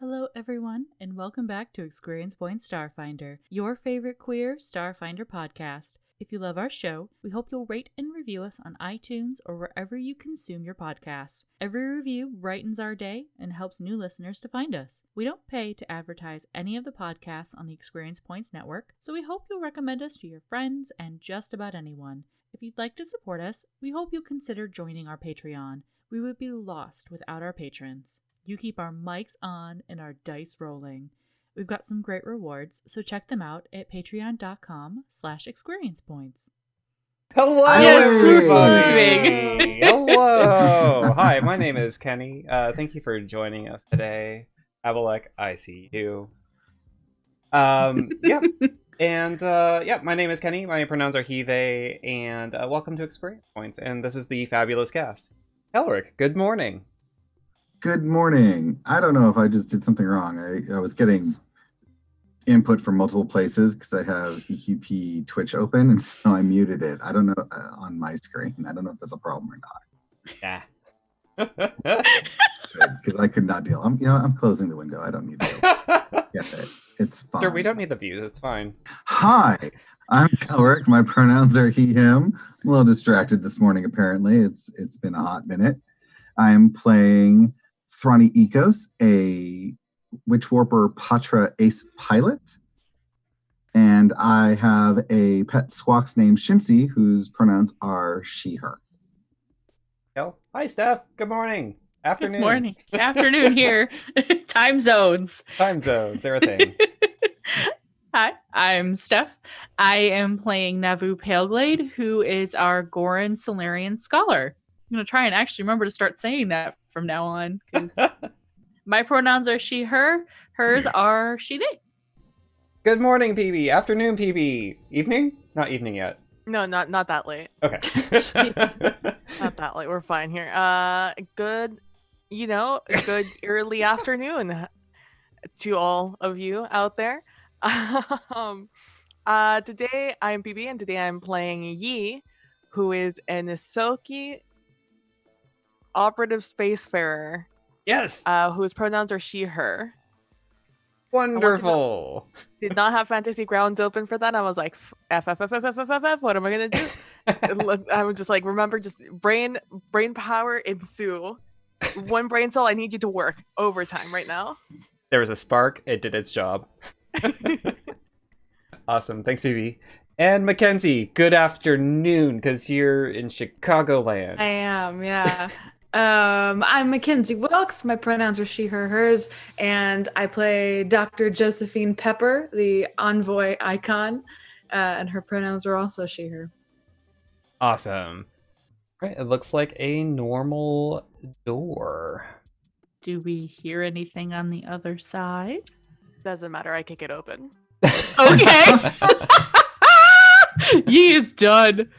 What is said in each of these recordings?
Hello everyone, and welcome back to ExQueerience Points Starfinder, your favorite queer Starfinder podcast. If you love our show, we hope you'll rate and review us on iTunes or wherever you consume your podcasts. Every review brightens our day and helps new listeners to find us. We don't pay to advertise any of the podcasts on the ExQueerience Points network, so we hope you'll recommend us to your friends and just about anyone. If you'd like to support us, we hope you'll consider joining our Patreon. We would be lost without our patrons. You keep our mics on and our dice rolling. We've got some great rewards, so check them out at patreon.com/ExQueeriencePoints. Hello, everybody! Hello! Hi, my name is Kenny. Thank you for joining us today. Abalek, I see you. Yeah. And, my name is Kenny. My pronouns are he, they, and welcome to ExQueerience Points. And this is the fabulous cast. Elric, good morning. Good morning. I don't know if I just did something wrong. I was getting input from multiple places because I have EQP Twitch open, and so I muted it. I don't know on my screen. I don't know if that's a problem or not. Yeah. Because I could not deal. I'm closing the window. I don't need to get it. It's fine. Sure, we don't need the views. It's fine. Hi, I'm Elric. My pronouns are he, him. I'm a little distracted this morning, apparently. It's been a hot minute. I'm playing Thrani, a Witch Warper Patra Ace pilot. And I have a pet squawks named Shimsy, whose pronouns are she, her. Oh, hi, Steph. Good morning. Afternoon. Good morning. Afternoon here. Time zones. Time zones, they're a thing. Hi, I'm Steph. I am playing Navu Paleglade, who is our Goran Solarian scholar. I'm going to try and actually remember to start saying that from now on, because my pronouns are she, her. Hers are she, they. Good morning, PB. Afternoon, PB. Evening? Not evening yet. No, not that late. Okay. Not that late. We're fine here. Good early afternoon to all of you out there. Today I'm PB, and today I'm playing Yi, who is an Ahsoki operative spacefarer. Yes. Whose pronouns are she, her. Wonderful. Did not have fantasy grounds open for that. I was like, F, what am I gonna do? I was just like, remember, just brain power ensue. One brain cell, I need you to work overtime right now. There was a spark. It did its job. Awesome. Thanks, PB. And Mackenzie, good afternoon, because you're in Chicagoland. I am, yeah. I'm Mackenzie Wilkes. My pronouns are she, her, hers, and I play Dr. Josephine Pepper, the envoy icon, and her pronouns are also she, her. Awesome. Right, it looks like a normal door. Do we hear anything on the other side? Doesn't matter, I kick it open. Okay. Yi is done.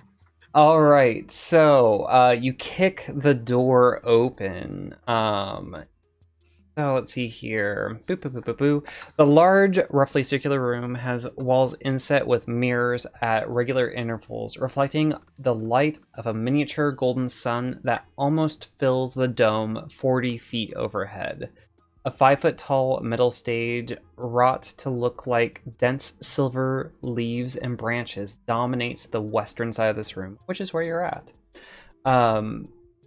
All right, so you kick the door open. So let's see here. Boop, boop, boop, boop, boop. The large, roughly circular room has walls inset with mirrors at regular intervals, reflecting the light of a miniature golden sun that almost fills the dome 40 feet overhead. A 5-foot-tall metal stage, wrought to look like dense silver leaves and branches, dominates the western side of this room, which is where you're at.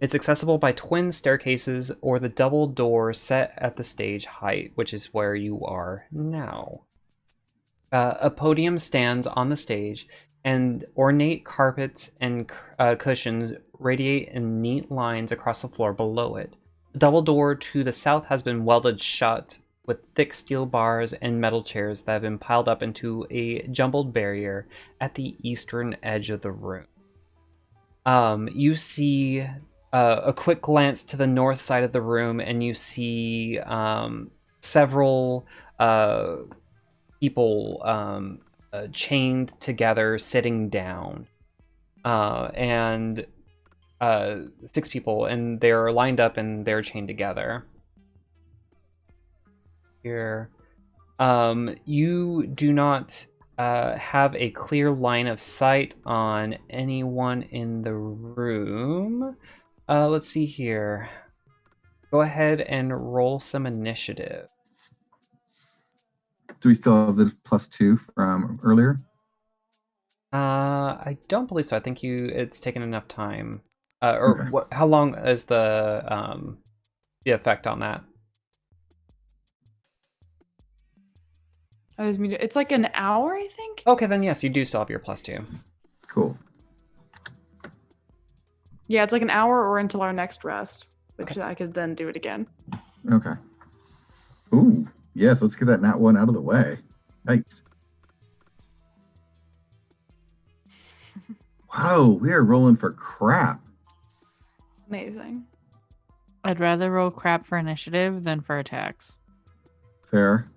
It's accessible by twin staircases or the double door set at the stage height, which is where you are now. A podium stands on the stage, and ornate carpets and cushions radiate in neat lines across the floor below it. The double door to the south has been welded shut with thick steel bars and metal chairs that have been piled up into a jumbled barrier at the eastern edge of the room. You see a quick glance to the north side of the room, and you see several people chained together, sitting down, and 6 people, and they're lined up and they're chained together. Here, you do not have a clear line of sight on anyone in the room. Let's see here. Go ahead and roll some initiative. Do we still have the +2 from earlier? I don't believe so. I think it's taken enough time. Okay. How long is the effect on that? It's like an hour, I think. Okay, then yes, you do still have your +2. Cool. Yeah, it's like an hour or until our next rest, which Okay. I could then do it again. Okay. Ooh, yes, let's get that nat 1 out of the way. Yikes. Wow, we are rolling for crap. Amazing. I'd rather roll crap for initiative than for attacks. Fair.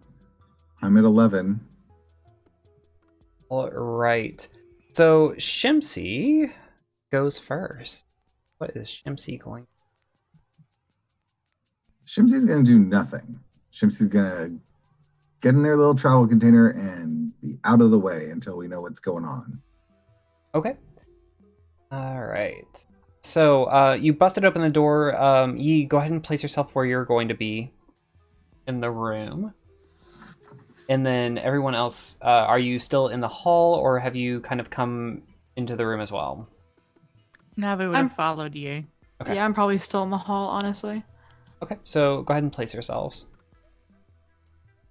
I'm at 11. All right. So Shimsy goes first. What is Shimsy going? Shimsy's going to do nothing. Shimsy's going to get in their little travel container and be out of the way until we know what's going on. Okay. All right. So you busted open the door. Yi, go ahead and place yourself where you're going to be in the room. And then everyone else, are you still in the hall, or have you kind of come into the room as well? Navu would I'm- have followed you. Okay. Yeah, I'm probably still in the hall, honestly. Okay, so go ahead and place yourselves.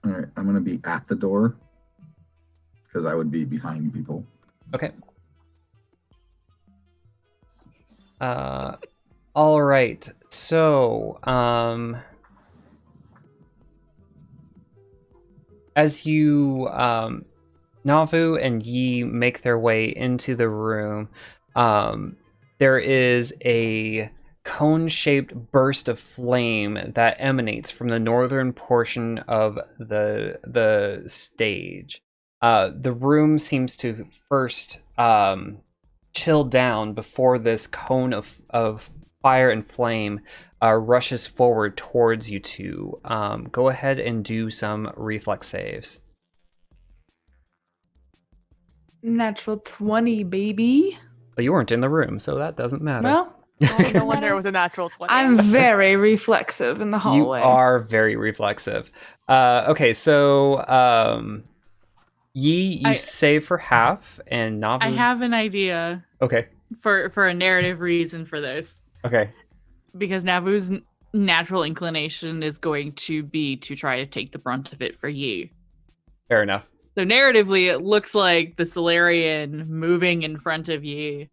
All right, I'm going to be at the door because I would be behind people. Okay. All right. So, as you, Navu and Yi make their way into the room, there is a cone-shaped burst of flame that emanates from the northern portion of the stage. The room seems to first chill down before this cone of fire and flame rushes forward towards you two. Go ahead and do some reflex saves. Natural 20, baby. But you weren't in the room, so that doesn't matter. Well, No wonder it was a natural 20. I'm very reflexive in the You hallway. are very reflexive. Okay, so Yi, you save for half, and Navu. I have an idea Okay. for a narrative reason for this. Okay. Because Navu's natural inclination is going to be to try to take the brunt of it for Yi. Fair enough. So narratively, it looks like the Solarian moving in front of Yi,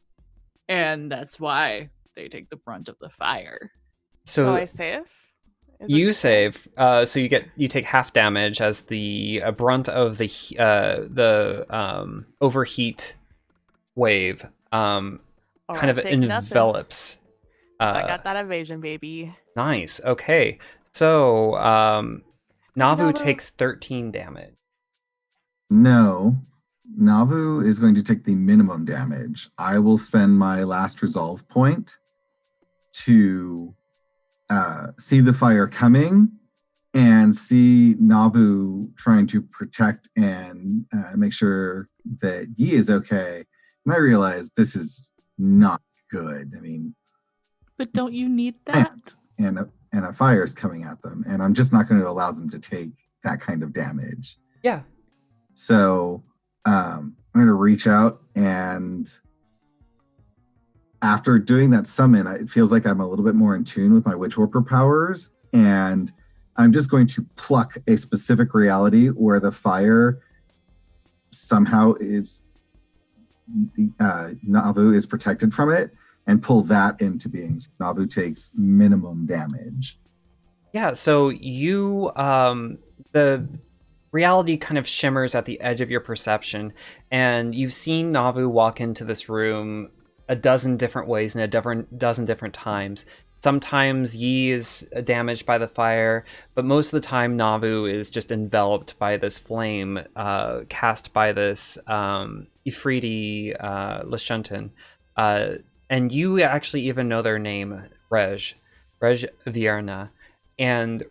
and that's why they take the brunt of the fire. So I save? Is it- You save, so you take half damage as the brunt of the overheat wave All kind of right, take nothing. envelops. I got that evasion, baby. Nice. Okay, so Navu Navu. takes 13 damage. No, Navu is going to take the minimum damage. I will spend my last resolve point to see the fire coming and see Navu trying to protect and make sure that Yi is okay. And I realize this is not good. I mean, But don't you need that? and a fire is coming at them, and I'm just not going to allow them to take that kind of damage. Yeah. So I'm going to reach out, and after doing that summon, it feels like I'm a little bit more in tune with my Witchworker powers, and I'm just going to pluck a specific reality where the fire somehow is Navu is protected from it, and pull that into being. So Navu takes minimum damage. Yeah, so you, the reality kind of shimmers at the edge of your perception, and you've seen Navu walk into this room a dozen different ways in a dozen different times. Sometimes Yi is damaged by the fire, but most of the time Navu is just enveloped by this flame cast by this Ifriti Lashuntan. And you actually even know their name, Rej Vierna. And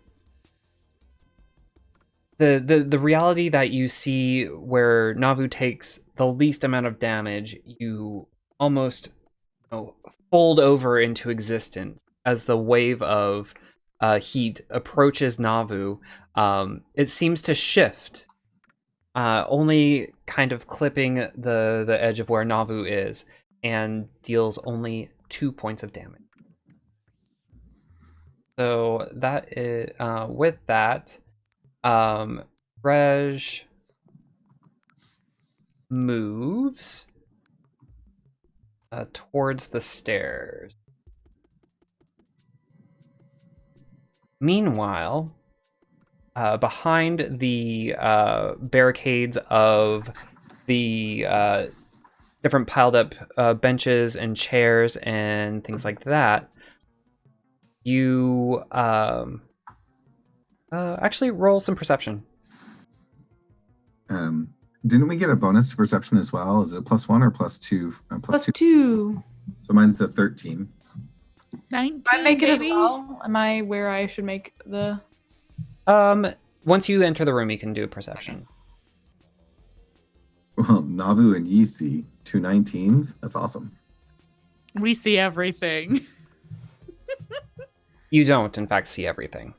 the reality that you see where Navu takes the least amount of damage, you almost fold over into existence as the wave of heat approaches Navu. It seems to shift only kind of clipping the edge of where Navu is, and deals only 2 points of damage. So that is with that, Rej moves towards the stairs. Meanwhile, behind the barricades of the different piled up benches and chairs and things like that, you actually roll some perception. Didn't we get a bonus to perception as well? Is it +1 or +2? +2. So mine's a 13. 19. I make it as maybe? well. Am I where I should make the? Once you enter the room, you can do a perception. Well, Navu and Yi see 2 19s. That's awesome. We see everything. You don't, in fact, see everything.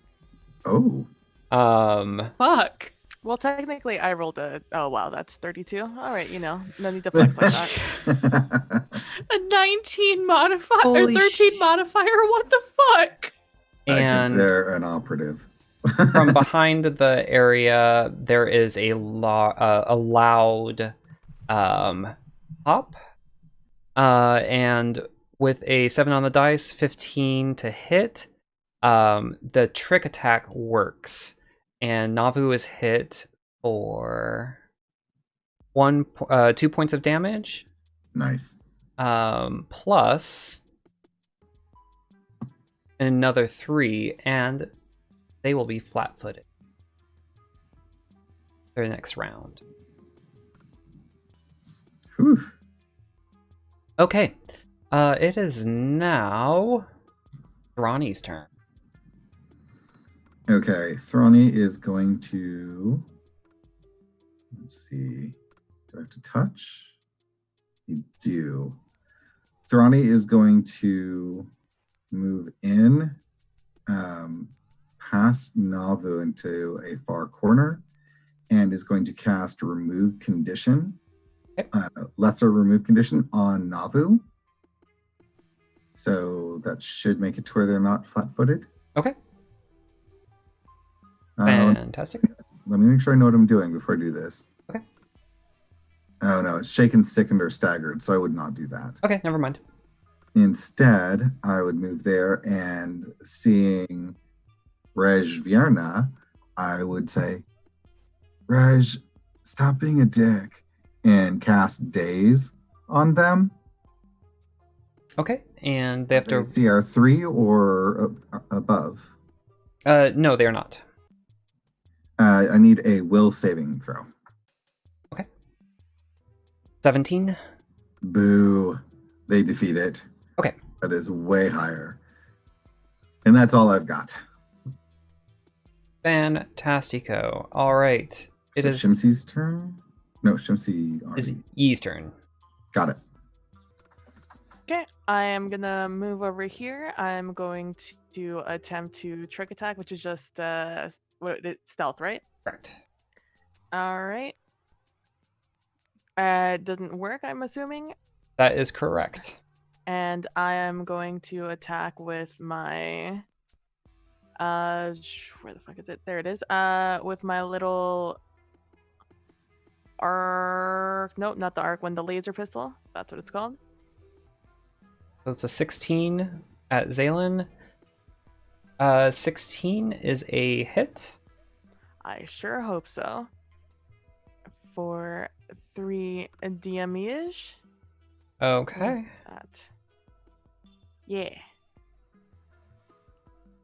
Oh. Fuck. Well, technically, I rolled a. Oh wow, that's 32. All right, no need to flex like that. A 19 modifier or Holy 13 modifier? What the fuck? I think And they're an operative. from behind the area, there is a loud pop. And with a 7 on the dice, 15 to hit, the trick attack works. And Navu is hit for 2 points of damage. Nice. Plus another 3, and they will be flat-footed for the next round. Whew. Okay, it is now Thrani's turn. Okay, Thrani is going to. Let's see. Do I have to touch? You do. Thrani is going to move in past Navu into a far corner and is going to cast Remove Condition, Lesser Remove Condition on Navu. So that should make it to where they're not flat-footed. Okay. Fantastic. Let me make sure I know what I'm doing before I do this. Okay. Oh no, it's shaken, sickened, or staggered, so I would not do that. Okay, never mind. Instead, I would move there and seeing Rej Vierna, I would say, Rej, stop being a dick, and cast Daze on them. Okay, and they have to... CR 3 or above? No, they are not. I need a will saving throw. Okay. 17. Boo. They defeat it. Okay. That is way higher. And that's all I've got. Fantastico. All right. It is Shimsi's turn? No, Shimsi already. is Yi's turn. Got it. Okay, I am gonna move over here. I'm going to attempt to trick attack, which is just stealth, right? Correct. All right. Doesn't work, I'm assuming. That is correct. And I am going to attack with my where the fuck is it? There it is. With my little arc. Nope, not the arc one. The laser pistol. That's what it's called. So it's a 16 at Zalen. 16 is a hit. I sure hope so. For 3 DME-ish. Okay. That. Yeah.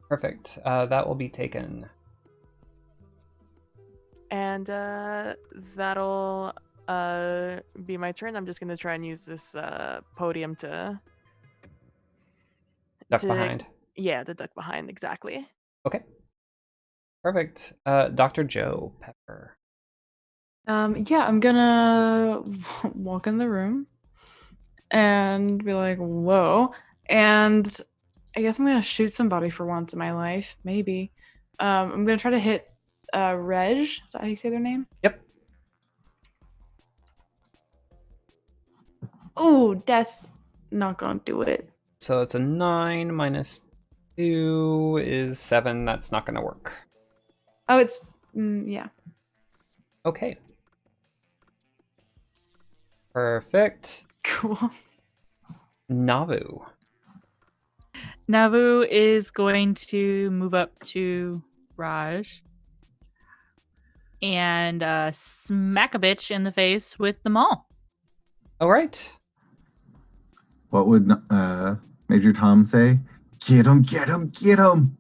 Perfect. That will be taken. And that'll be my turn. I'm just gonna try and use this podium to Duck behind. Yeah, the duck behind, exactly. Okay. Perfect. Dr. Joe Pepper. Yeah, I'm gonna walk in the room and be like, whoa. And I guess I'm gonna shoot somebody for once in my life, maybe. I'm gonna try to hit Rej. Is that how you say their name? Yep. Oh, that's not gonna do it. So it's a 9 minus 2 is 7. That's not going to work. Oh, it's yeah. Okay. Perfect. Cool. Navu. Navu is going to move up to Raj and smack a bitch in the face with the maul. All right. What would Major Tom say? Get him, get him, get him.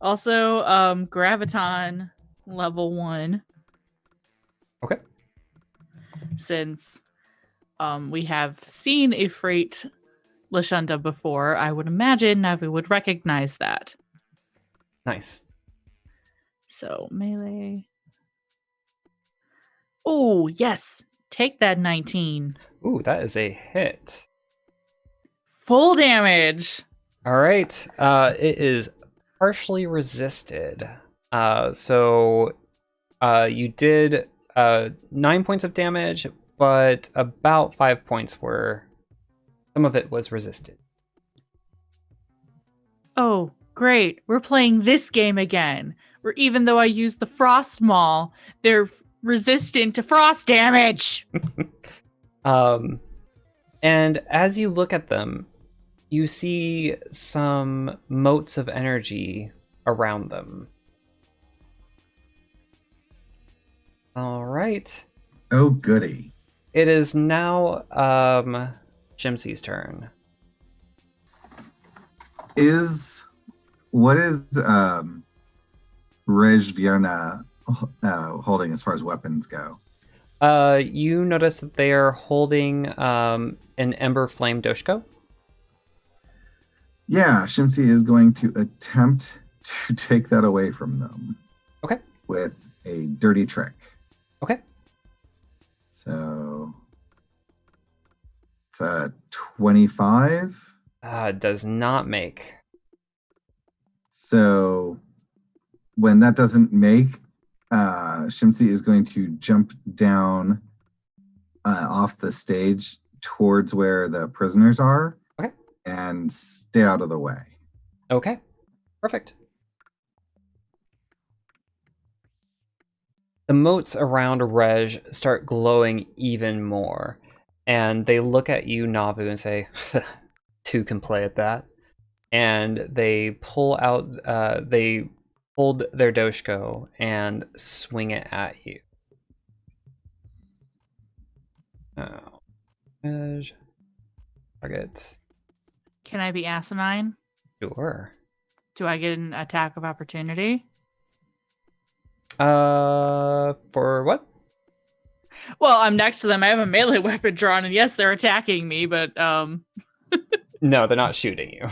Also, Graviton level 1. Okay. Since we have seen a Freight Lashunda before, I would imagine Navu would recognize that. Nice. So, melee. Oh, yes. Take that 19. Ooh, that is a hit. Full damage. All right. It is partially resisted. So you did 9 points of damage, but about 5 points were... Some of it was resisted. Oh, great. We're playing this game again. Where even though I used the Frost Maul, they're resistant to frost damage. And as you look at them, you see some motes of energy around them. All right. Oh, goody. It is now Shimsi's turn. What is Rejvierna holding as far as weapons go? You notice that they are holding an Ember Flame Doshko. Yeah, Shimsi is going to attempt to take that away from them. Okay. With a dirty trick. Okay. So it's a 25. Does not make. So when that doesn't make, Shimsi is going to jump down off the stage towards where the prisoners are. Okay. And stay out of the way. Okay. Perfect. The motes around Rej start glowing even more, and they look at you, Navu, and say, "Two can play at that." And they pull out, they hold their Doshko and swing it at you. Oh, Rej, target. Can I be asinine? Sure. Do I get an attack of opportunity? For what? Well, I'm next to them. I have a melee weapon drawn, and yes, they're attacking me, but No, they're not shooting you.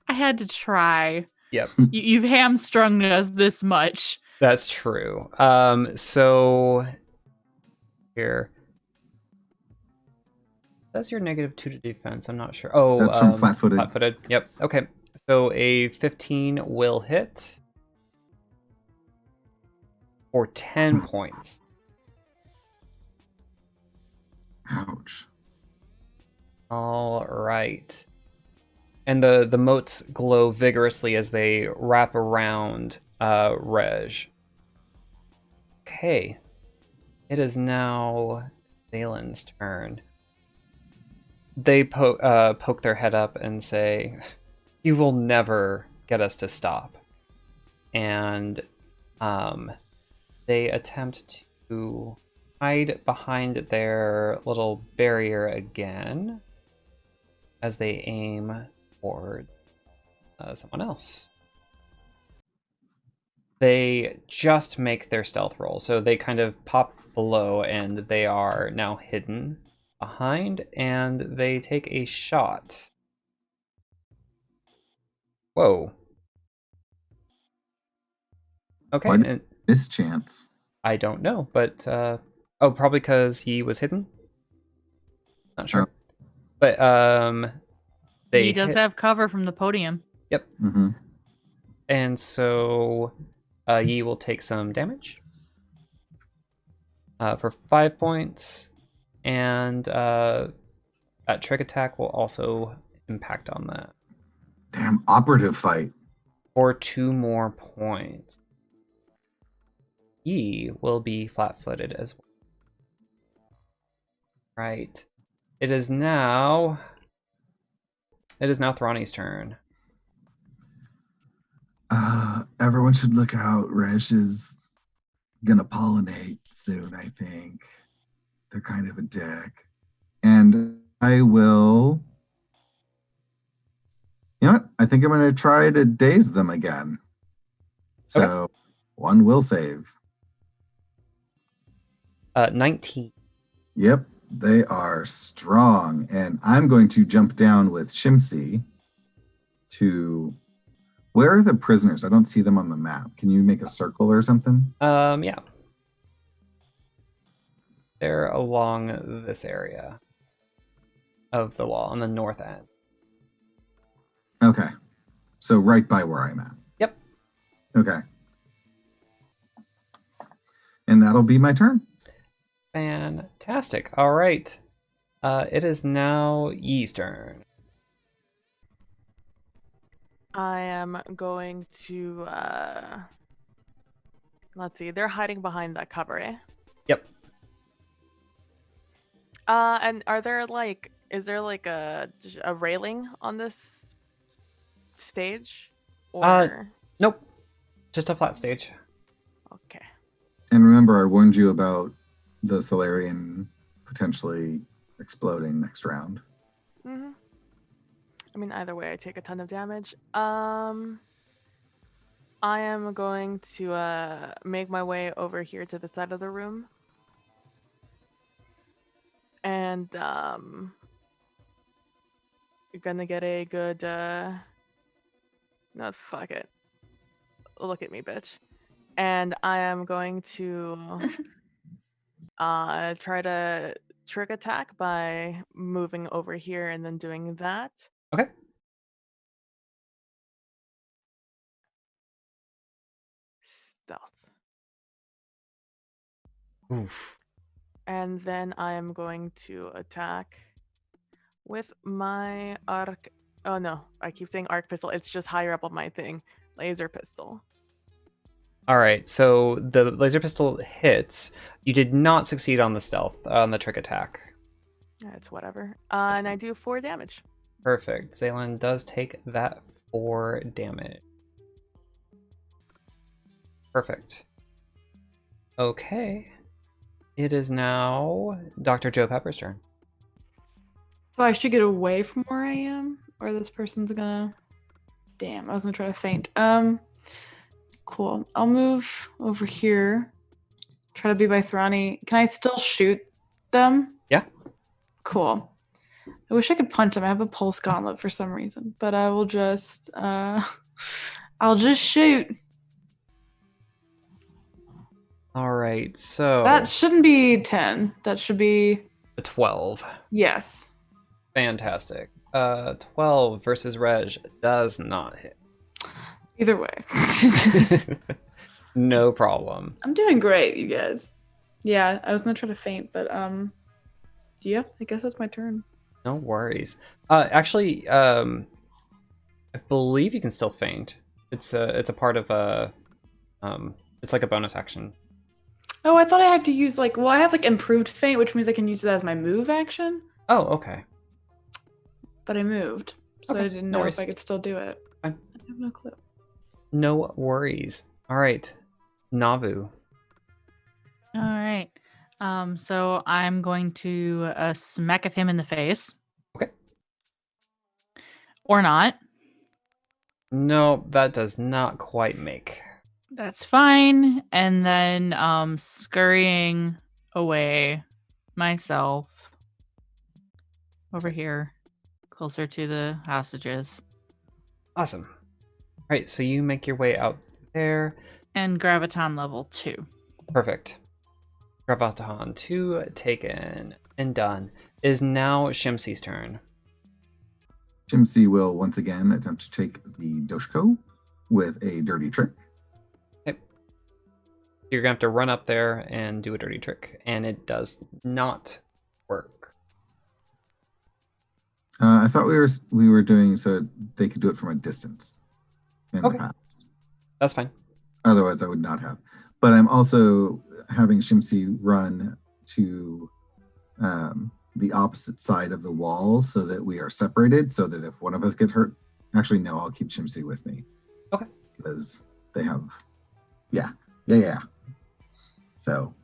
I had to try. Yep. You've hamstrung us this much. That's true. So here. That's your -2 to defense. I'm not sure. Oh, that's from flat-footed. Flat-footed. Yep. Okay. So a 15 will hit for 10 points. Ouch. All right. And the motes glow vigorously as they wrap around Rej. Okay. It is now Zalen's turn. They poke their head up and say, "You will never get us to stop." And they attempt to hide behind their little barrier again as they aim toward someone else. They just make their stealth roll, so they kind of pop below and they are now hidden behind, and they take a shot. Whoa. Okay. Why And this chance? I don't know, but probably because he was hidden. Not sure. Oh. But He does have cover from the podium. Yep. Mm-hmm. And so Yi will take some damage for 5 points. And that trick attack will also impact on that. Damn, operative fight. For 2 more points. He will be flat-footed as well. Right. It is now Thrani's turn. Everyone should look out. Resh is gonna pollinate soon, I think. They're kind of a dick. And I will... You know what? I think I'm gonna try to daze them again. So, Okay. one will save. 19. Yep, they are strong. And I'm going to jump down with Shimsi to... Where are the prisoners? I don't see them on the map. Can you make a circle or something? Yeah. They're along this area of the wall on the north end. Okay. So right by where I'm at. Yep. Okay. And that'll be my turn. Fantastic. All right. It is now Yee's turn. I am going to let's see, they're hiding behind that cover, eh? Yep. And is there like a railing on this stage? Or Nope. Just a flat stage. okay. And remember, I warned you about the Solarian potentially exploding next round. Mm-hmm. I mean, either way, I take a ton of damage. I am going to make my way over here to the side of the room. And you're gonna get a good no, fuck it. Look at me, bitch. And I am going to try to trick attack by moving over here and then doing that. Okay. Stealth. Oof. And then I am going to attack with my arc. Oh no, I keep saying arc pistol. It's just higher up on my thing. Laser pistol. All right. So the laser pistol hits. You did not succeed on the stealth, on the trick attack. Yeah, it's whatever. And I do 4 damage. Perfect. Zaylin does take that 4 damage. Perfect. Okay. It is now Dr. Joe Pepper's turn. So I should get away from where I am, or this person's gonna... Damn, I was gonna try to faint. Cool. I'll move over here. Try to be by Thrani. Can I still shoot them? Yeah. Cool. I wish I could punch them. I have a pulse gauntlet for some reason, but I will just I'll just shoot. All right. So That shouldn't be 10. That should be a 12. yes. Fantastic. 12 versus Reg does not hit. Either way. No problem. I'm doing great, you guys. Yeah, I was gonna try to faint, but yeah, I guess that's my turn. No worries. Actually, I believe you can still feint. It's a part of a it's like a bonus action. Oh, I thought I had to use I have improved feint, which means I can use it as my move action. Oh, okay. But I moved, so Okay, I didn't no know worries. if I could still do it. Fine. I have no clue. No worries. All right, Navu. All right. So I'm going to smack at him in the face. Okay. Or not. No, that does not quite make. That's fine. And then scurrying away myself over here, closer to the hostages. Awesome. All right, so you make your way out there. And graviton level 2. Perfect. Gravaton 2 taken and done. It is now Shimsi's turn. Shimsi will once again attempt to take the Doshko with a dirty trick. Okay. You're going to have to run up there and do a dirty trick, and it does not work? I thought we were doing so they could do it from a distance in Okay. the past. That's fine. Otherwise, I would not have. But I'm also having Shimsi run to the opposite side of the wall so that we are separated, so that if one of us gets hurt, actually, no, I'll keep Shimsi with me. Okay. Because they have, yeah. So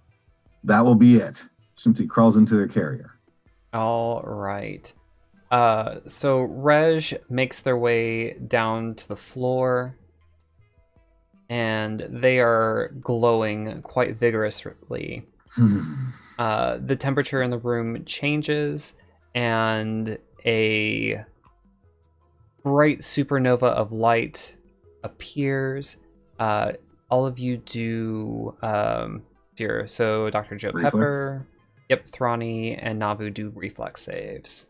that will be it. Shimsi crawls into their carrier. All right. So Reg makes their way down to the floor, and they are glowing quite vigorously. The temperature in the room changes, and a bright supernova of light appears. All of you do here. So Dr. Joe Reflex? Pepper, yep, Thrani, and Navu do reflex saves.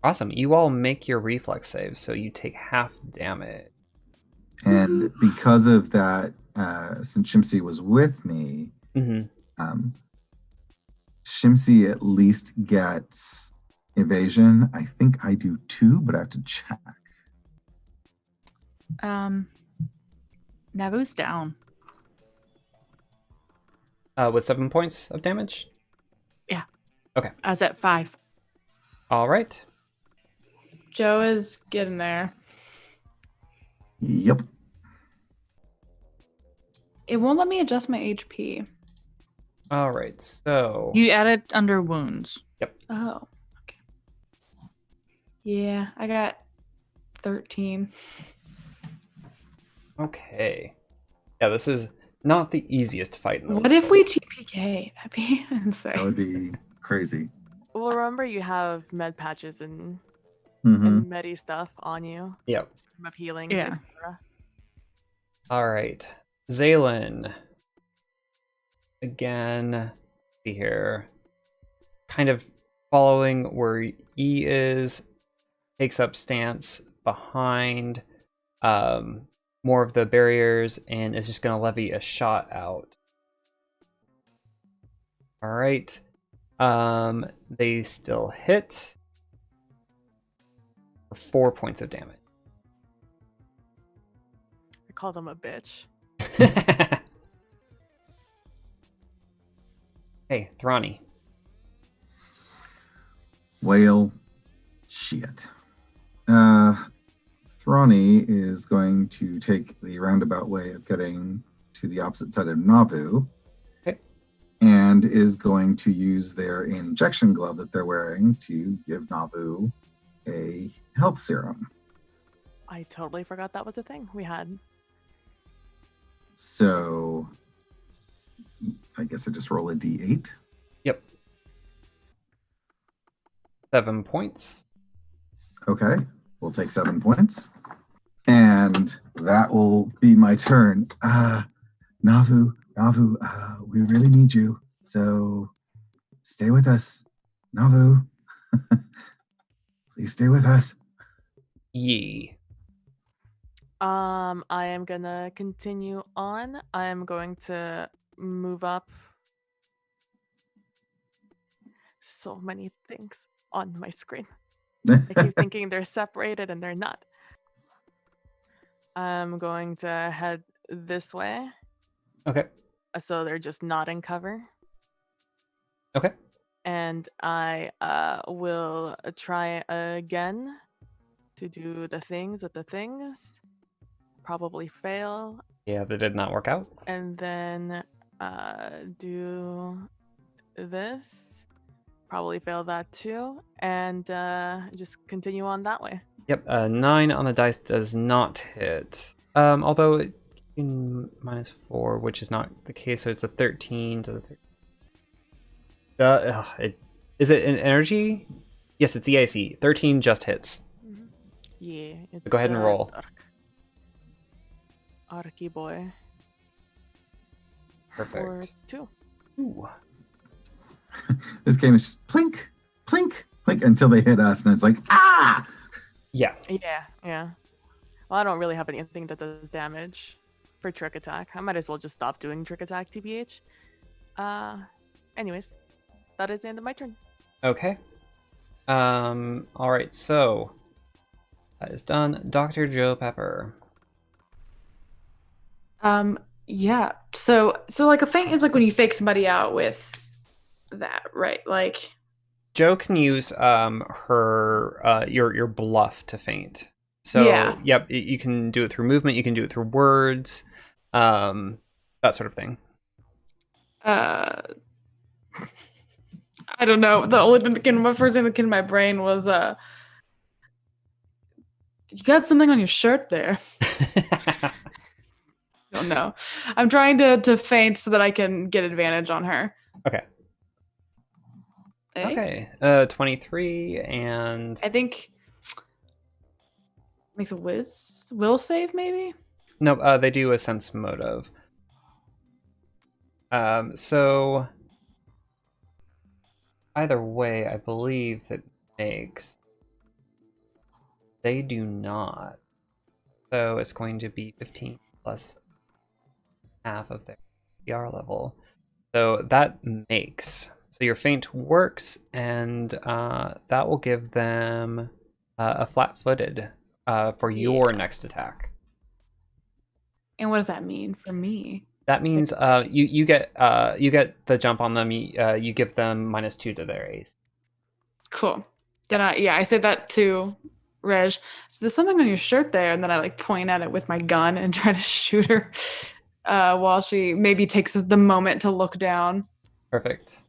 Awesome. You all make your reflex saves, so you take half damage. And because of that, since Shimsi was with me, Shimsi at least gets evasion. I think I do too, but I have to check. Navu's down. With 7 points of damage? Yeah. Okay. I was at 5. All right. Joe is getting there. Yep. It won't let me adjust my HP. All right. So You added under wounds. Oh, okay. Yeah, I got 13. okay. Yeah, this is not the easiest fight in the What if we TPK? That'd be That insane. would be crazy. Well, remember you have med patches and medi stuff on you. Yep. Stream of healing, Yeah. etc. All right. Zaylin. Again, let's see here. Kind of following where E is, takes up stance behind more of the barriers and is just going to levy a shot out. All right. They still hit for 4 points of damage. I call them a bitch. Hey, Thrani. Well, shit. Thrani is going to take the roundabout way of getting to the opposite side of Navu. Okay. And is going to use their injection glove that they're wearing to give Navu a health serum. I totally forgot that was a thing we had. So I guess I just roll a d8. Yep. 7 points. Okay, we'll take 7 points. And that will be my turn. Navu, we really need you. So stay with us. Navu, please stay with us. Yee. I am gonna continue on. I am going to move up. So many things on my screen. I keep thinking they're separated and they're not. I'm going to head this way. Okay. So they're just not in cover. Okay. And I will try again to do the things with the things. Probably fail. Yeah, that did not work out. And then do this. Probably fail that too. And just continue on that way. Yep, 9 on the dice does not hit. Although in -4, which is not the case, so it's a 13 to the is it an energy? Yes, it's EAC. 13 just hits. Mm-hmm. Yeah. It's, Go ahead and roll. Arky boy. Perfect. For 2. Ooh. This game is just plink, plink, plink until they hit us, and it's like, ah! Yeah. Yeah. Well, I don't really have anything that does damage for trick attack. I might as well just stop doing trick attack, TBH. Anyways. that is the end of my turn. Okay. All right. So that is done. Dr. Joe Pepper. Yeah. So like a feint is like when you fake somebody out with that, right? Like Joe can use her your bluff to feint. So Yeah. Yep, you can do it through movement. You can do it through words, that sort of thing. I don't know. The only thing, my first thing that came to my brain was you got something on your shirt there. I don't know. I'm trying to feint so that I can get advantage on her. Okay. Eh? Okay. 23 and I think makes a will save maybe. no. They do a sense motive. So either way, I believe that makes. They do not. So it's going to be 15 plus half of their CR level. So that makes. So your feint works, and that will give them a flat-footed for your next attack. And what does that mean for me? That means you get the jump on them. You give them -2 to their AC. Cool. Then I said that to Reg. So there's something on your shirt there, and then I like point at it with my gun and try to shoot her while she maybe takes the moment to look down. Perfect.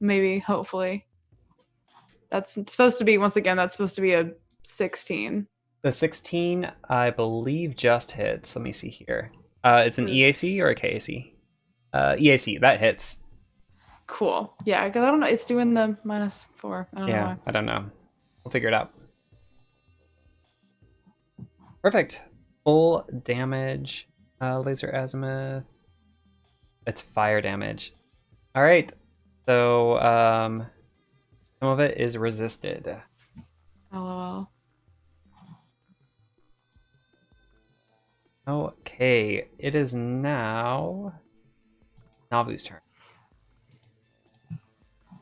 Maybe, hopefully. That's supposed to be, once again, that's supposed to be a 16. The 16, I believe, just hits. Let me see here. It's an EAC or a KAC? EAC, that hits. Cool. Yeah, because I don't know. It's doing the -4. I don't know why. I don't know. We'll figure it out. Perfect. Full damage. Laser azimuth. It's fire damage. All right. So some of it is resisted. LOL. Okay. It is now Navu's turn.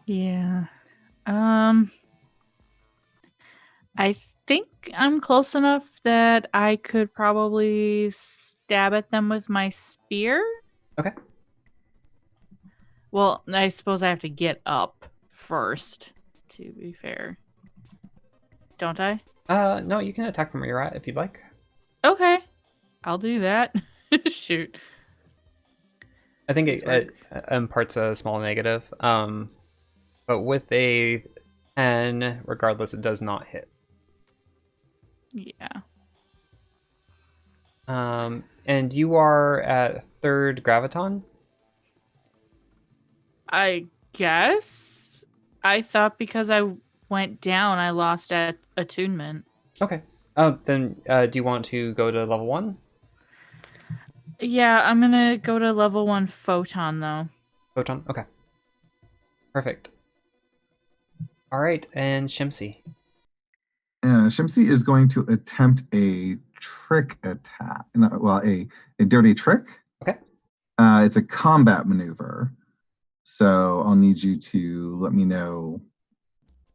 Yeah. I think I'm close enough that I could probably stab at them with my spear. Okay. Well, I suppose I have to get up first, to be fair. Don't I? No, you can attack from where you're at if you'd like. Okay. I'll do that. Shoot. I think it imparts a small negative. But with a 10, regardless, it does not hit. Yeah. And you are at 3rd graviton? I guess. I thought because I went down, I lost at attunement. Okay. Then do you want to go to level 1? Yeah, I'm gonna go to level 1 photon though. Photon? Okay. Perfect. All right, and Shimsy. Shimsy is going to attempt a trick attack. A dirty trick. Okay. It's a combat maneuver. So I'll need you to let me know.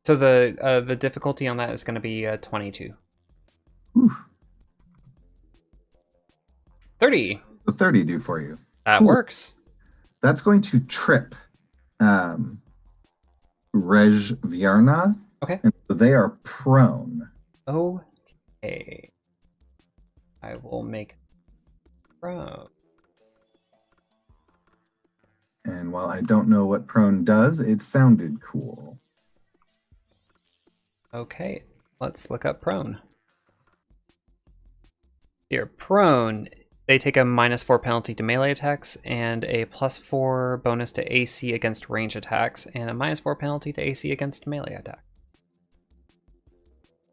So the difficulty on that is going to be 22. Whew. 30. The 30 do for you. That Cool. works. That's going to trip Rej Vierna. Okay. And so they are prone. Okay. I will make prone. And while I don't know what prone does, it sounded cool. Okay, let's look up prone. Here, prone, they take a -4 penalty to melee attacks and a +4 bonus to AC against range attacks and a -4 penalty to AC against melee attacks.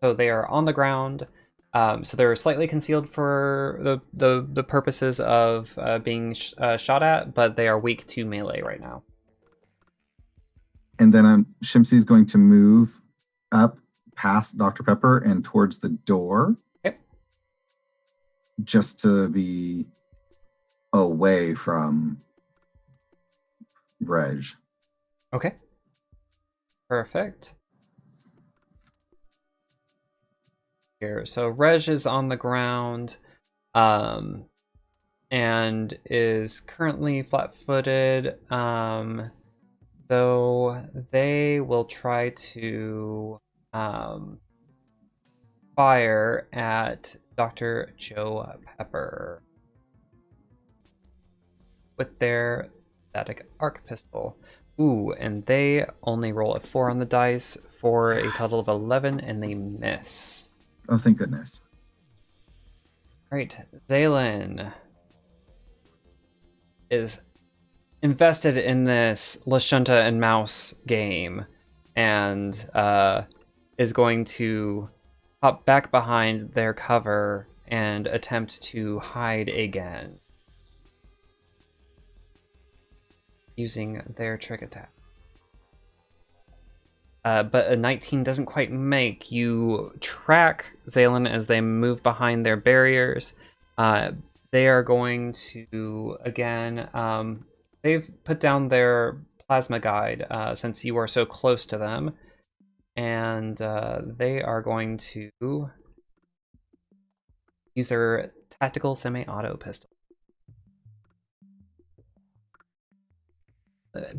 So they are on the ground. So they're slightly concealed for the purposes of being shot at, but they are weak to melee right now. And then Shimsy's going to move up past Dr. Pepper and towards the door. Okay. Just to be away from Rej. Okay. Perfect. Here, so Reg is on the ground, and is currently flat-footed. So they will try to fire at Dr. Joe Pepper with their static arc pistol. Ooh, and they only roll a 4 on the dice for a total of 11, and they miss. Oh, thank goodness. Right, Zaylin is invested in this Lashunta and Mouse game, and is going to hop back behind their cover and attempt to hide again using their trick attack. But a 19 doesn't quite make. You track Zaylin as they move behind their barriers. They are going to, again, they've put down their plasma guide since you are so close to them. And they are going to use their tactical semi-auto pistol.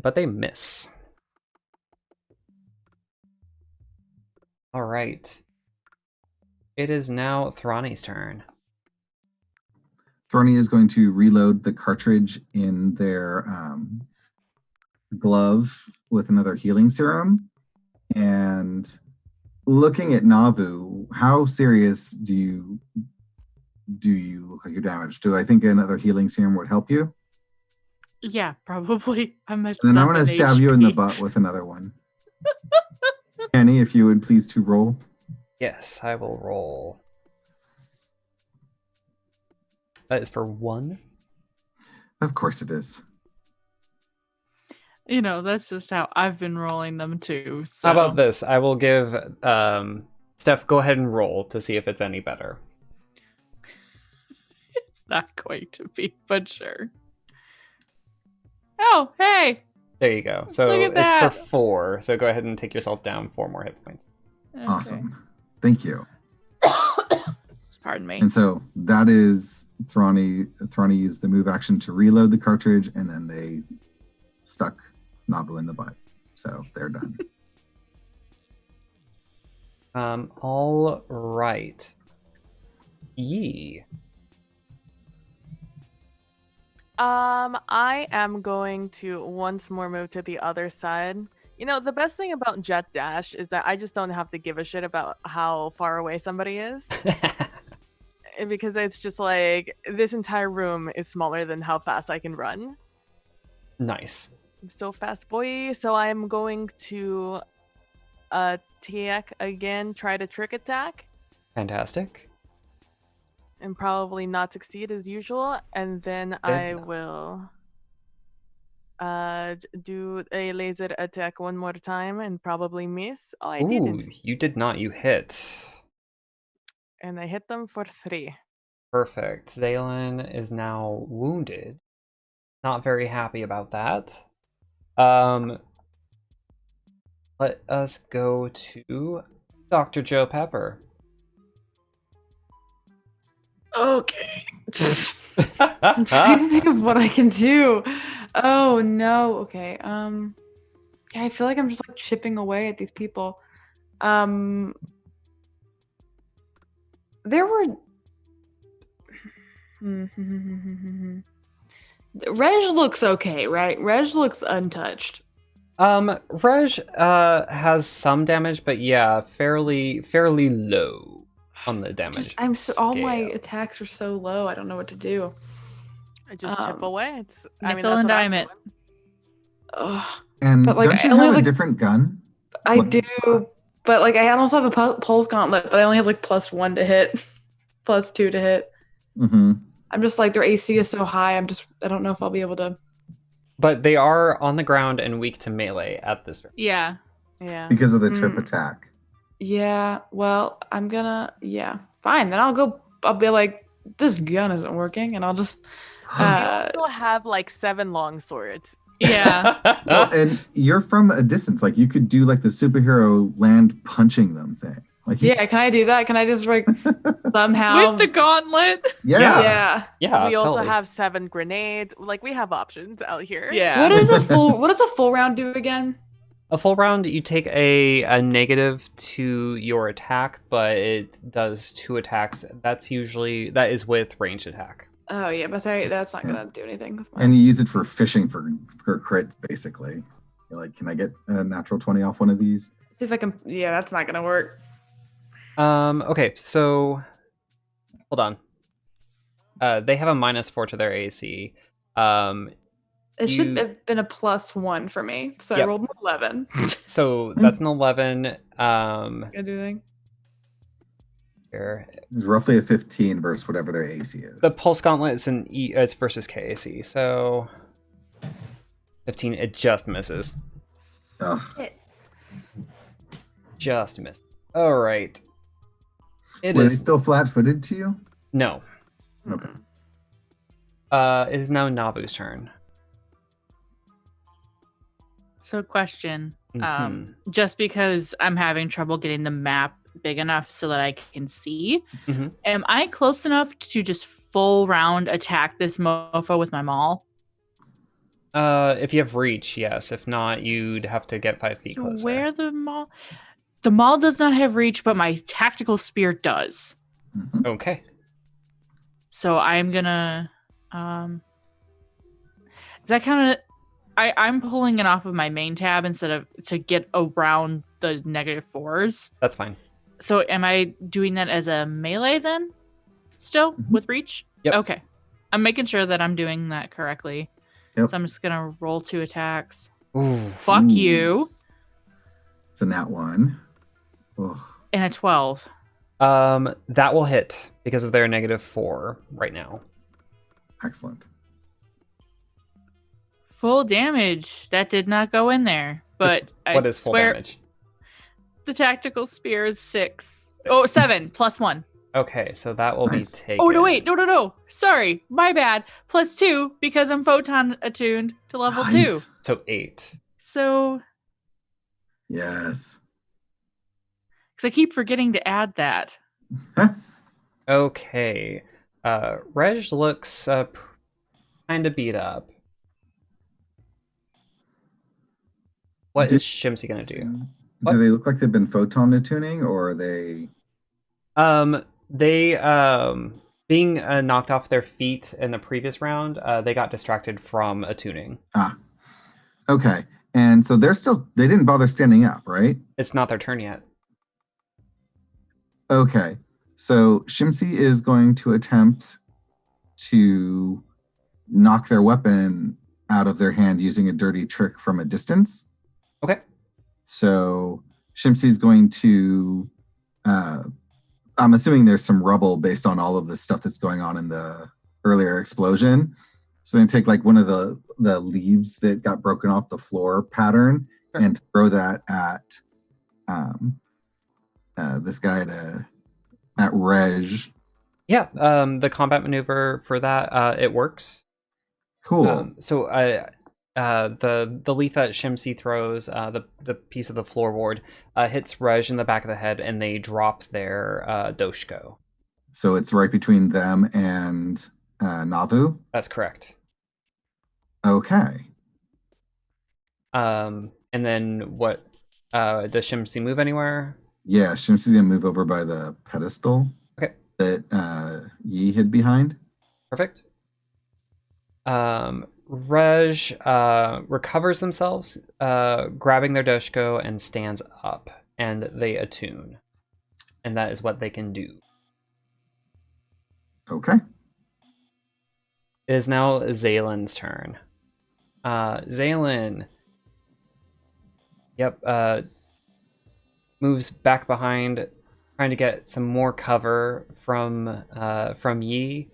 But they miss. All right. It is now Thrani's turn. Thrani is going to reload the cartridge in their glove with another healing serum. And looking at Navu, how serious do you look like you're damaged? Do I think another healing serum would help you? Yeah, probably. I'm at And then I'm going to 7 stab you in the HP. butt with another one. Kenny, if you would please to roll. Yes, I will roll. That is for 1. Of course it is. You know, that's just how I've been rolling them too. So. How about this? I will give Steph, go ahead and roll to see if it's any better. It's not going to be, but sure. Oh, hey! There you go. So Look it's at for that. 4. So go ahead and take yourself down 4 more hit points. Okay. Awesome. Thank you. Pardon me. And so that is Thrani. Thrani used the move action to reload the cartridge, and then they stuck Navu in the butt. So they're done. All right. Yee. I am going to once more move to the other side. You know, the best thing about Jet Dash is that I just don't have to give a shit about how far away somebody is. Because it's just like, this entire room is smaller than how fast I can run. Nice. I'm so fast, boy. So I'm going to attack again, try to trick attack, Fantastic. and probably not succeed as usual. And then I will do a laser attack one more time and probably miss. Oh, I Ooh, didn't. you did not. You hit. And I hit them for 3. Perfect. Zaylin is now wounded. Not very happy about that. Let us go to Dr. Joe Pepper. Okay. I'm trying to think of what I can do. Oh no. Okay. Yeah, I feel like I'm just like chipping away at these people. There were Reg looks okay, right? Reg looks untouched. Reg has some damage, but yeah, fairly low on the damage. All my scale. attacks are so low. I don't know what to do. I just chip away. Nickel and diamond. Ugh. And But, like, don't I you only have have, a like- different gun? I What- do, but like I almost have a pulse gauntlet, but I only have like +1 to hit, +2 to hit. Mm-hmm. I'm just like their AC is so high. I don't know if I'll be able to. But they are on the ground and weak to melee at this rate. Yeah. Yeah. Because of the trip attack. Yeah. Well, I'm gonna. Yeah. Fine. Then I'll be like, this gun isn't working, and I'll just. You also have like 7 long swords. Yeah. Well, and you're from a distance. Like you could do like the superhero land punching them thing. Like Yeah, can I do that? Can I just like somehow With the gauntlet. Yeah. Yeah, we also totally. have 7 grenades. Like we have options out here. Yeah. What does a full round do again? A full round, you take a negative to your attack, but it does 2 attacks. That is with ranged attack. Oh yeah, but that's not gonna do anything with And mine. you use it for fishing for crits, basically. You're like, can I get a natural 20 off one of these? See if I can. Yeah, that's not gonna work. Okay, so hold on. They have a -4 to their AC. It should You- have been a +1 for me, so I Yep. rolled an 11. So that's an 11. Gonna do anything. Here. It's roughly a 15 versus whatever their AC is. The pulse gauntlet is it's versus KAC, so 15. It just misses. Ugh. Just missed. All right. It Were they is still flat-footed to you? no. Okay. It is now Navu's turn. So, question. Mhm. Just because I'm having trouble getting the map big enough so that I can see, Mhm. am I close enough to just full round attack this mofo with my maul? If you have reach, yes. If not, you'd have to get 5 feet So closer. where the maul? The maul does not have reach, but my tactical spear does. Mhm. Okay. So I'm gonna is that kind of I'm pulling it off of my main tab instead of to get around the -4s. That's fine. So am I doing that as a melee then? Still Mhm. with reach? Yep. Okay. I'm making sure that I'm doing that correctly. Yep. So I'm just gonna roll 2 attacks. Ooh. Fuck Ooh. you. It's a nat 1. Ugh. And a 12. That will hit because of their -4 right now. Excellent. Full damage. That did not go in there. But What I is full swear damage? the tactical spear is 6. Oh, 7 plus 1. Okay, so that will Nice. be taken. Oh, no, wait. No. Sorry. My bad. Plus 2 because I'm photon attuned to level 2. Nice. So 8. So, Yes. because I keep forgetting to add that. Okay. Reg looks kind of beat up. What Did- is Shimsy gonna do? Do they look like they've been photon attuning, or are they? They being knocked off their feet in the previous round, they got distracted from attuning. Okay, and so they didn't bother standing up, right? It's not their turn yet. Okay, so Shimsy is going to attempt to knock their weapon out of their hand using a dirty trick from a distance. Okay. So Shimsy's going to, I'm assuming there's some rubble based on all of the stuff that's going on in the earlier explosion. So then take like one of the leaves that got broken off the floor pattern and throw that at this guy at Reg. Yeah. The combat maneuver for that, it works. Cool. So the leaf that Shimsy throws, the piece of the floorboard, hits Reg in the back of the head, and they drop their Doshko. So it's right between them and Navu. That's correct. Okay. And then what? Does Shimsy move anywhere? Yeah, Shimsy's gonna move over by the pedestal. Okay. That Yi hid behind. Perfect. Reg recovers themselves, grabbing their Doshko, and stands up, and they attune. And that is what they can do. Okay. It is now Zalen's turn. Zalen, moves back behind, trying to get some more cover from Yi.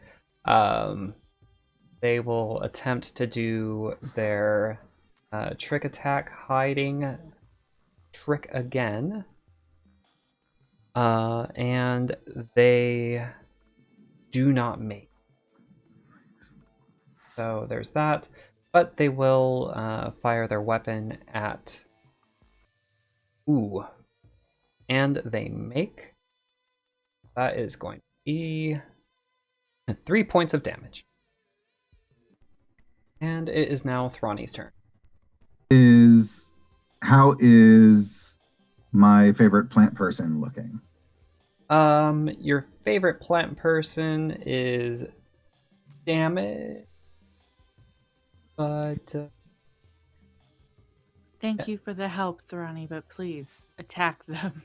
They will attempt to do their trick attack, hiding trick again. And they do not make. So there's that. but they will fire their weapon at... Ooh. And they make... That is going to be 3 points of damage. And it is now Thrani's turn. How is my favorite plant person looking? Your favorite plant person is damaged, but Thank you for the help, Thrani, but please attack them.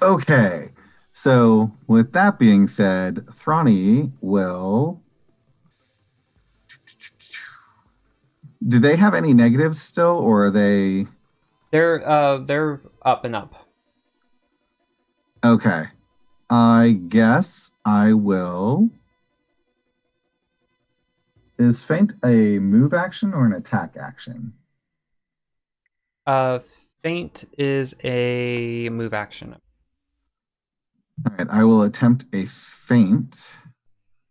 Okay, so with that being said, Thrani will... Do they have any negatives still, or are they... They're up and up. Okay. I guess I will... Is feint a move action or an attack action? Feint is a move action. All right, I will attempt a feint.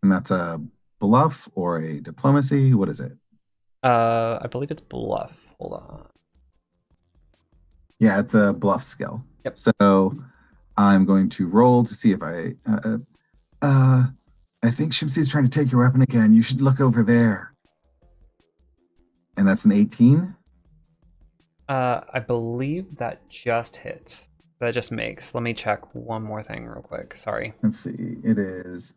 And that's a bluff or a diplomacy. What is it? I believe it's bluff. Hold on. Yeah, it's a bluff skill. Yep. So I'm going to roll to see if I think Shimsi's trying to take your weapon again. You should look over there. And that's an 18? I believe that just hits. That just makes. Let me check one more thing real quick. Sorry. Let's see. It is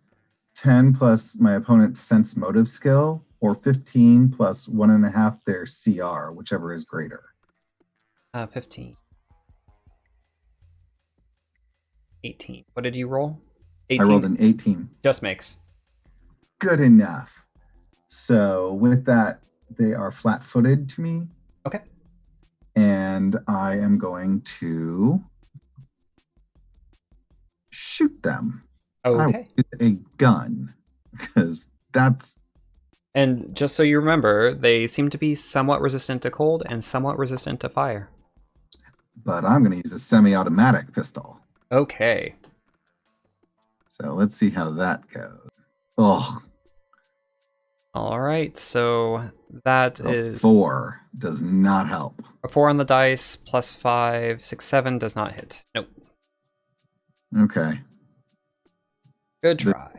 10 plus my opponent's sense motive skill, or 15 plus 1.5 their CR, whichever is greater. 15. 18. What did you roll? 18. I rolled an 18. Just makes. Good enough. So with that, they are flat-footed to me. Okay. And I am going to shoot them. Okay. With a gun, because that's... And just so you remember, they seem to be somewhat resistant to cold and somewhat resistant to fire. But I'm going to use a semi-automatic pistol. Okay. So let's see how that goes. Oh, All right. So that is 4 does not help. a 4 on the dice plus 5, 6, 7 does not hit. Nope. Okay. Good try.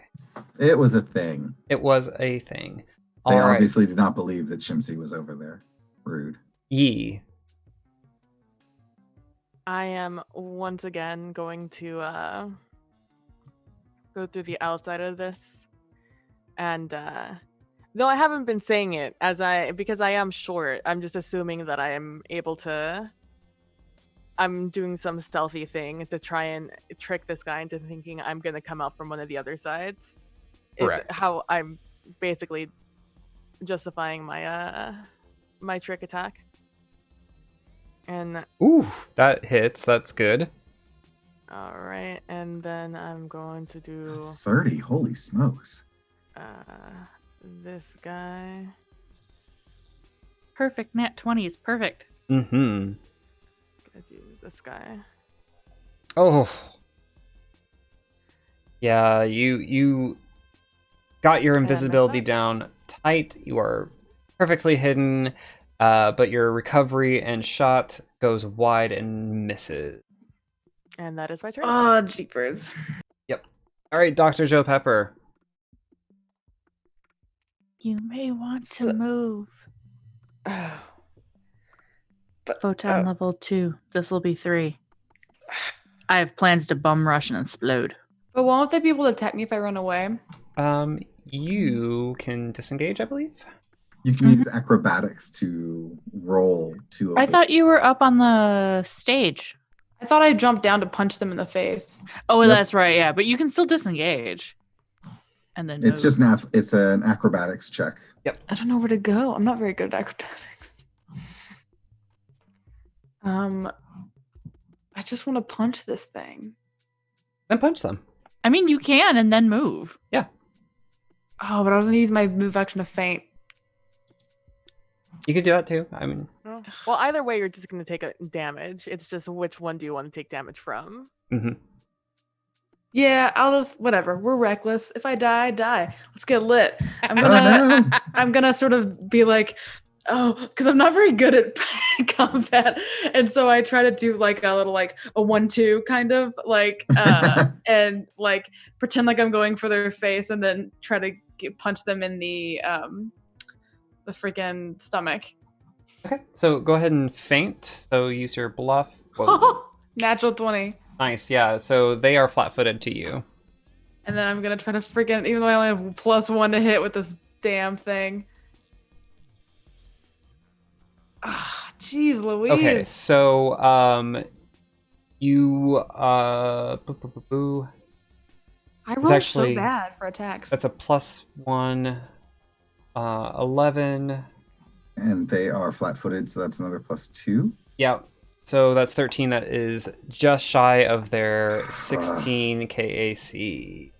It was a thing. It was a thing. They All right. obviously did not believe that Shimsi was over there. Rude. Yee. I am once again going to go through the outside of this, and though I haven't been saying it because I am short, I'm just assuming that I am able to. I'm doing some stealthy thing to try and trick this guy into thinking I'm gonna come out from one of the other sides. Correct. It's how I'm basically justifying my my trick attack. And Ooh, that hits. That's good. all right, and then I'm going to do 30, holy smokes. this guy. Perfect. Nat 20 is perfect. Mm-hmm. Gonna do this guy. Oh. Yeah, you got your invisibility that? down tight. You are perfectly hidden, but your recovery and shot goes wide and misses. And that is my turn. Oh, jeepers. All right, Dr. Joe Pepper. You may want to So- move. But Photon level 2. This will be 3. I have plans to bum rush and explode. but won't they be able to attack me if I run away? You can disengage, I believe. You can use acrobatics to roll to... I thought you were up on the stage. I thought I jumped down to punch them in the face. Oh, Yep. that's right. Yeah, but you can still disengage. And then It's move. just it's an acrobatics check. I don't know where to go. I'm not very good at acrobatics. I just want to punch this thing. Then punch them. I mean, you can and then move. Oh, but I was gonna use my move action to feint. You could do that too. I mean, Oh. Well, either way, you're just going to take a damage. It's just which one do you want to take damage from? mm-hmm. Yeah, I'll just whatever. We're reckless. If I die, I die. Let's get lit. I'm Oh, gonna no. I'm gonna sort of be like, Oh, because I'm not very good at combat, and so I try to do like a little like a 1-2 kind of like and like pretend like I'm going for their face, and then try to punch them in the freaking stomach. Okay, so go ahead and feint. So use your bluff. Whoa. Natural 20. Nice, yeah. So they are flat-footed to you. And then I'm gonna try to freaking, even though I only have +1 to hit with this damn thing. Ah, jeez, Louise. Okay, so you I rolled actually- so bad for attacks. that's a +1, 11. And they are flat-footed, so that's another +2. Yeah. So that's 13. That is just shy of their 16 KAC.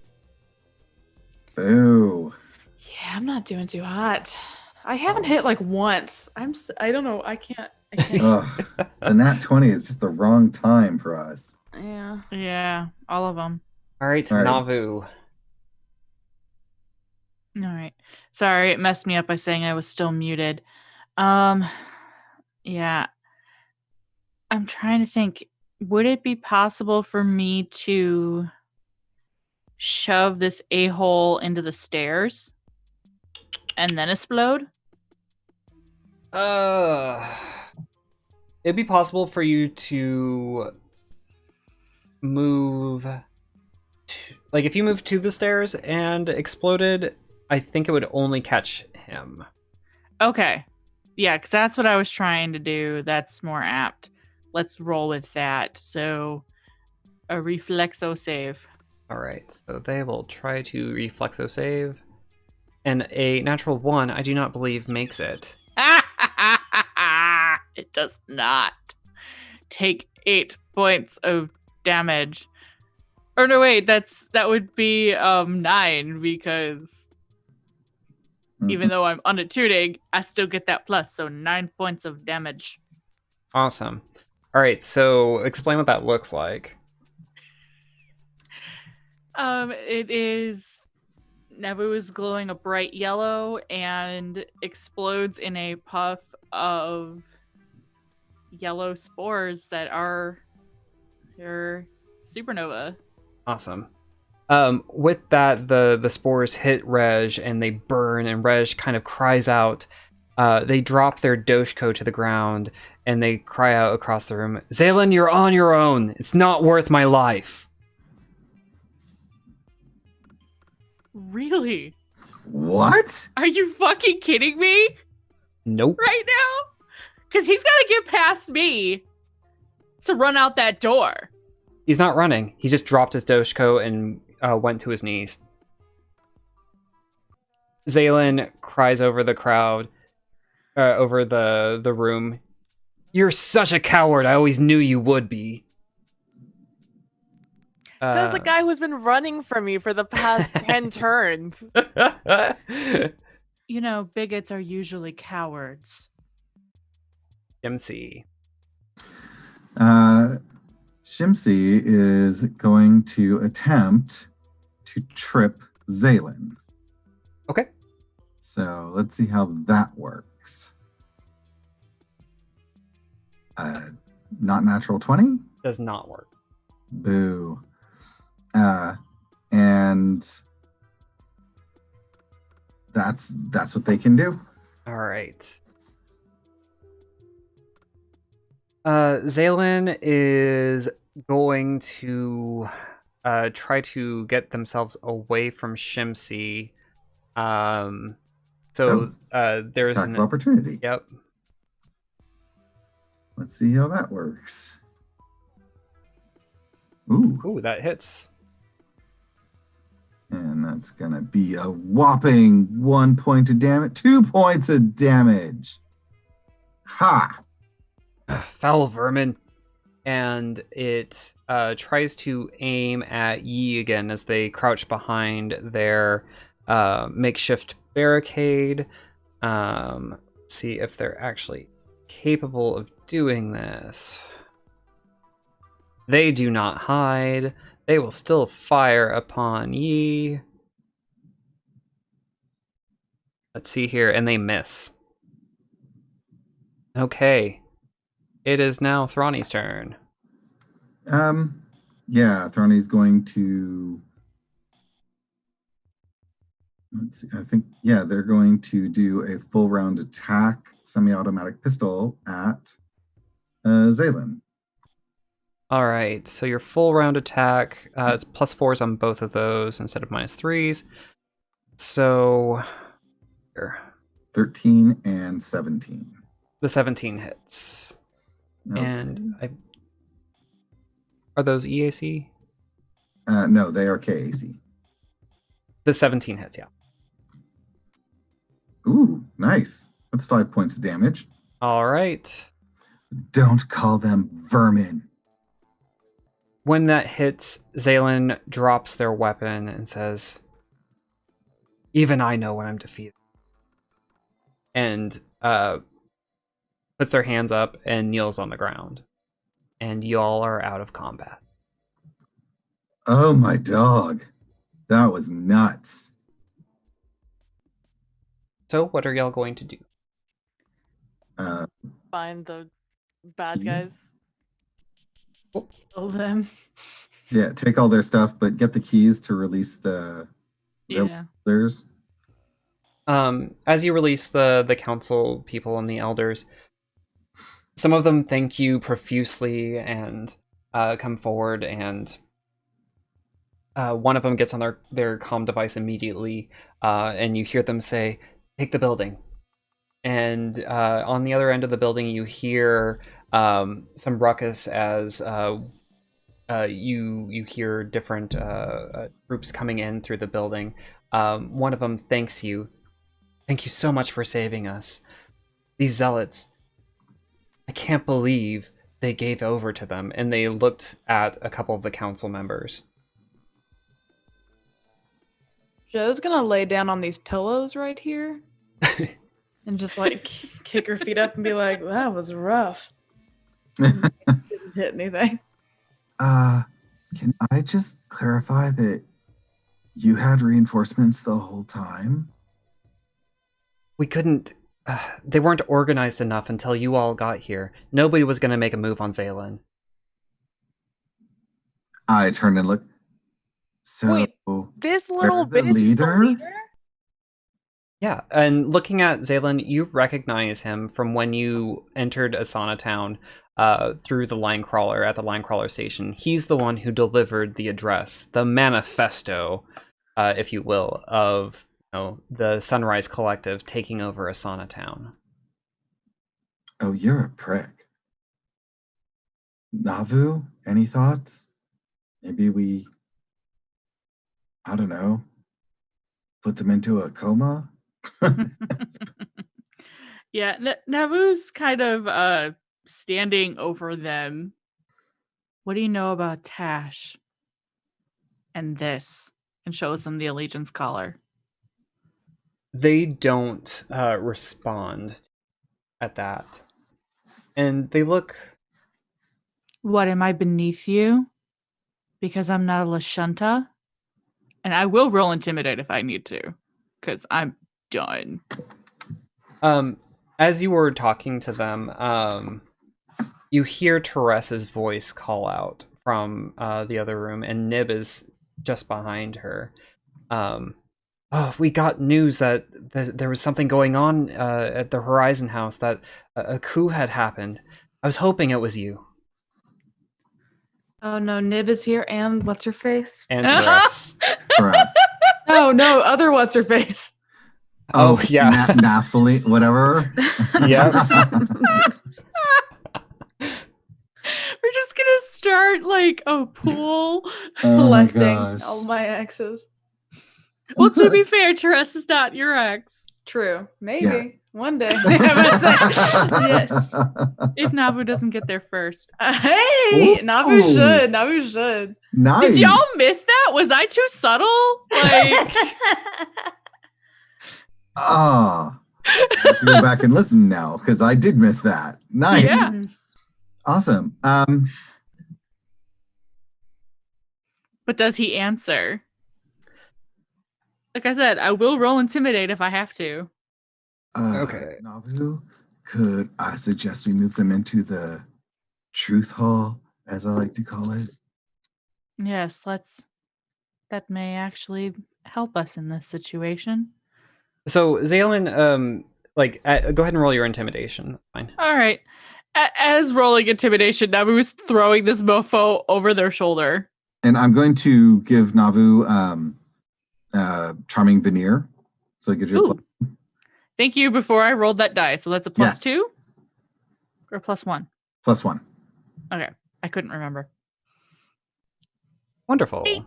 Boo. Yeah, I'm not doing too hot. I haven't hit like once. I don't know. I can't. Ugh, the nat 20 is just the wrong time for us. Yeah. Yeah, all of them. All right, All right. Navu. All right. Sorry, it messed me up by saying I was still muted. Yeah. I'm trying to think. Would it be possible for me to shove this a-hole into the stairs and then explode? It'd be possible for you to move, like if you moved to the stairs and exploded, I think it would only catch him. Okay. Yeah, because that's what I was trying to do. That's more apt. Let's roll with that. So, a reflexo save. All right, so they will try to reflexo save, and a natural 1, I do not believe, makes it. It does not. Take 8 points of damage. Or no, wait, that would be 9 because even though I'm unattuning, I still get that plus, so 9 points of damage. Awesome. All right, so explain what that looks like. It is Navu is glowing a bright yellow and explodes in a puff of yellow spores that are her supernova. Awesome. With that, the spores hit Rej and they burn, and Rej kind of cries out. They drop their doshko to the ground and they cry out across the room, "Zaylin, you're on your own. It's not worth my life." Really? What? Are you fucking kidding me Nope. right now? Because he's got to get past me to run out that door. He's not running. He just dropped his doshko and went to his knees. Zaylin cries over the crowd, over the room. "You're such a coward. I always knew you would be." Says the guy who's been running from me for the past 10 turns. You know, bigots are usually cowards. MC. Shimsy is going to attempt to trip Zaylin. Okay. So let's see how that works. Not natural 20? Does not work. Boo. And that's what they can do. All right. Zaylin is going to try to get themselves away from Shimsy. There's Attack of opportunity. Yep. Let's see how that works. Ooh, that hits. and that's gonna be a whopping 1 point of damage. 2 points of damage. Ha! Foul vermin. And it tries to aim at Yi again as they crouch behind their makeshift barricade. See if they're actually capable of doing this. They do not hide. They will still fire upon Yi. Let's see here, and they miss. Okay. It is now Thrani's turn. Yeah, Thrani's going to. Let's see. I think they're going to do a full round attack, semi-automatic pistol at Zaylin. All right, so your full round attack, it's +4s on both of those instead of -3s. So, here. 13 and 17. The 17 hits. Okay. And are those EAC? No, they are KAC. The 17 hits, yeah. Ooh, nice. That's 5 points of damage. All right. Don't call them vermin. When that hits, Zaylin drops their weapon and says, "Even I know when I'm defeated." And puts their hands up and kneels on the ground. And y'all are out of combat. Oh, my dog. That was nuts. So what are y'all going to do? Find the bad guys. Kill them. Yeah, take all their stuff, but get the keys to release the Yeah. elders. As you release the council people and the elders, some of them thank you profusely and come forward, and one of them gets on their comm device immediately, and you hear them say, "Take the building." And on the other end of the building, you hear some ruckus as you hear different groups coming in through the building. One of them thanks you. "Thank you so much for saving us. These zealots, I can't believe they gave over to them." And they looked at a couple of the council members. Joe's gonna lay down on these pillows right here and just like kick her feet up and be like, "That was rough." Didn't hit anything. Can I just clarify that you had reinforcements the whole time? We couldn't... they weren't organized enough until you all got here. Nobody was going to make a move on Zaylin. I turned and looked. So, Wait, this little they're bitch the is the leader? leader? Yeah, and looking at Zaylin, you recognize him from when you entered Asana Town through the line crawler at the line crawler station. He's the one who delivered the address, the manifesto, if you will, of the Sunrise Collective taking over Asana Town. Oh, you're a prick. Navu, any thoughts? Maybe we, I don't know, put them into a coma? Yeah, Navu's kind of standing over them. "What do you know about Tash and this?" And shows them the allegiance collar. They don't respond at that. And they look... "What, am I beneath you? Because I'm not a Lashunta?" And I will roll intimidate if I need to, because I'm done. As you were talking to them, you hear Teresa's voice call out from the other room, and Nib is just behind her. "Oh, we got news that there was something going on at the Horizon House, that a coup had happened. I was hoping it was you." Oh no, Nib is here, and what's her face? And Teres. Perhaps. Oh no, other what's her face? Oh, yeah. Naphtali, whatever. Yep. We're just gonna start like a pool. Oh my Collecting gosh. all my exes. Well, to be fair, Teresa's not your ex. True. Maybe. Yeah. One day. Yeah. If Navu doesn't get there first. Hey! Ooh. Navu should. Navu should. Nice. Did y'all miss that? Was I too subtle? Like, Ah. I have to go back and listen now, because I did miss that. Nice. Yeah. Awesome. but does he answer? Like I said, I will roll intimidate if I have to. Okay. Navu, Could I suggest we move them into the Truth Hall, as I like to call it? Yes, that may actually help us in this situation. So Zalen, go ahead and roll your intimidation. Fine. All right. As rolling intimidation, Navu is throwing this mofo over their shoulder. And I'm going to give Navu Charming Veneer. So it gives you a Ooh. Thank you before I rolled that die. So that's a plus Yes. 2 or plus 1? +1. Okay. I couldn't remember. Wonderful. 18.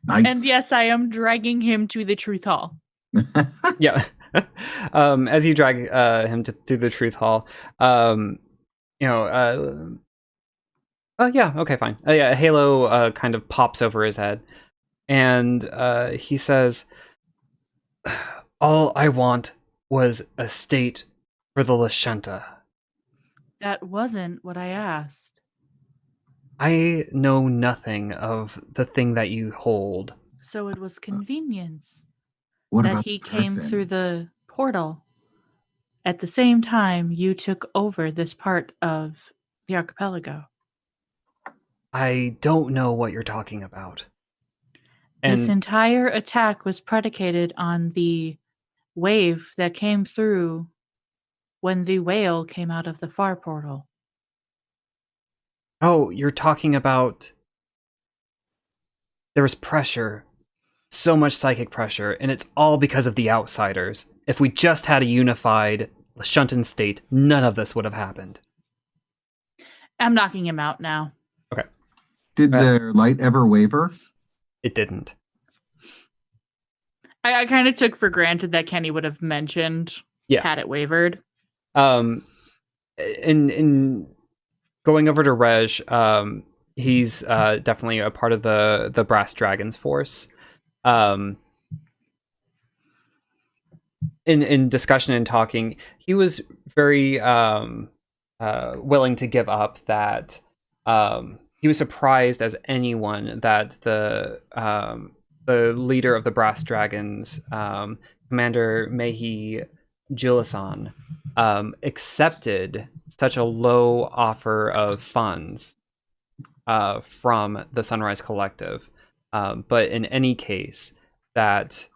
Nice. And yes, I am dragging him to the Truth Hall. Yeah. As you drag him through the Truth Hall, oh yeah, okay, fine. Yeah, a halo kind of pops over his head, and he says, "All I want was a state for the Lashenta." That wasn't what I asked. I know nothing of the thing that you hold. So it was convenience What that about he the came person? through the portal. At the same time, you took over this part of the archipelago. I don't know what you're talking about. This And entire attack was predicated on the wave that came through when the whale came out of the far portal. oh, you're talking about there was pressure, so much psychic pressure, and it's all because of the outsiders. If we just had a unified Lashuntan state, none of this would have happened. I'm knocking him out now. Okay. Did their light ever waver? It didn't. I kind of took for granted that Kenny would have mentioned had it wavered. In going over to Reg, he's definitely a part of the Brass Dragons force. In discussion and talking, he was very willing to give up that. He was surprised as anyone that the leader of the Brass Dragons, Commander Mehi Julisan, accepted such a low offer of funds from the Sunrise Collective. But in any case, that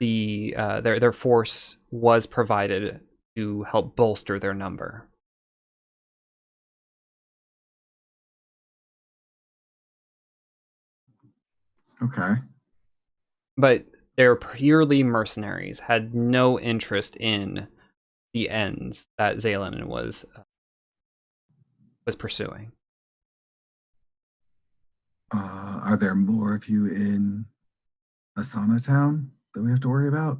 their force was provided to help bolster their number. Okay. But they're purely mercenaries, had no interest in the ends that Zalen was pursuing. Are there more of you in Asana Town that we have to worry about?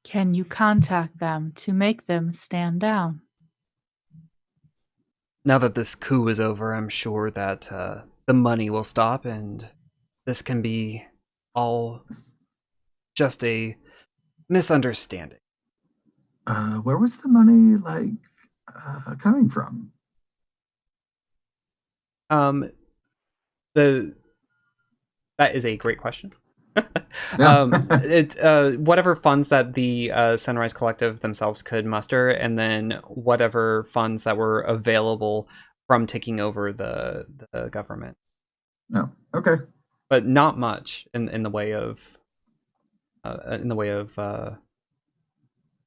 Can you contact them to make them stand down? Now that this coup is over, I'm sure that the money will stop and this can be all just a misunderstanding. Where was the money coming from? That is a great question. It's whatever funds that the Sunrise Collective themselves could muster, and then whatever funds that were available from taking over the government. No. Okay. But not much in the way of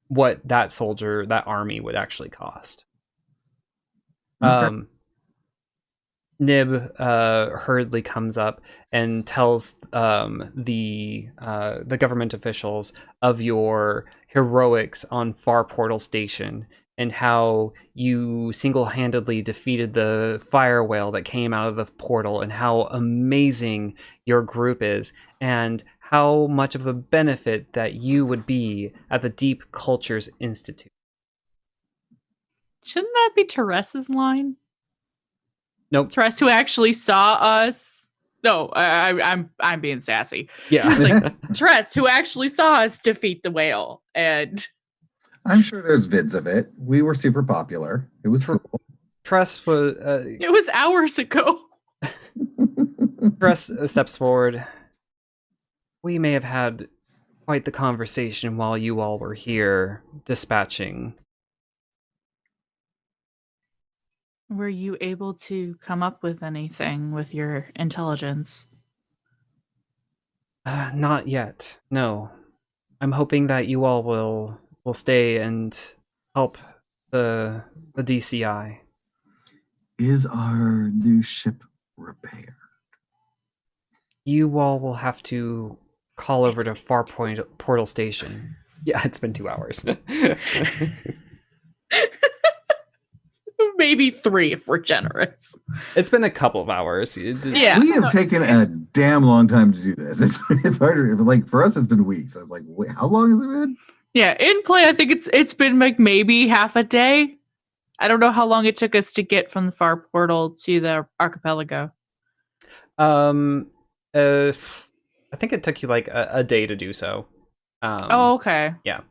what that army would actually cost. Okay. Nib hurriedly comes up and tells the government officials of your heroics on Far Portal Station and how you single-handedly defeated the fire whale that came out of the portal and how amazing your group is and how much of a benefit that you would be at the Deep Cultures Institute. Shouldn't that be Teresa's line? Nope. Teresa, who actually saw us. No, I'm being sassy. Yeah. It's like Teresa, who actually saw us defeat the whale, and I'm sure there's vids of it. We were super popular. It was cool. Tress was. It was hours ago. Tress steps forward. We may have had quite the conversation while you all were here dispatching Were you able to come up with anything with your intelligence? Not yet. No. I'm hoping that you all will stay and help the DCI. Is our new ship repaired? You all will have to call over to Farpoint Portal Station. Yeah, it's been 2 hours. Maybe 3 if we're generous. It's been a couple of hours. Yeah. We have taken a damn long time to do this. It's harder. Like for us, it's been weeks. I was like, wait, how long has it been? Yeah, in play, I think it's been like maybe half a day. I don't know how long it took us to get from the far portal to the archipelago. I think it took you like a day to do so. Oh, okay. Yeah.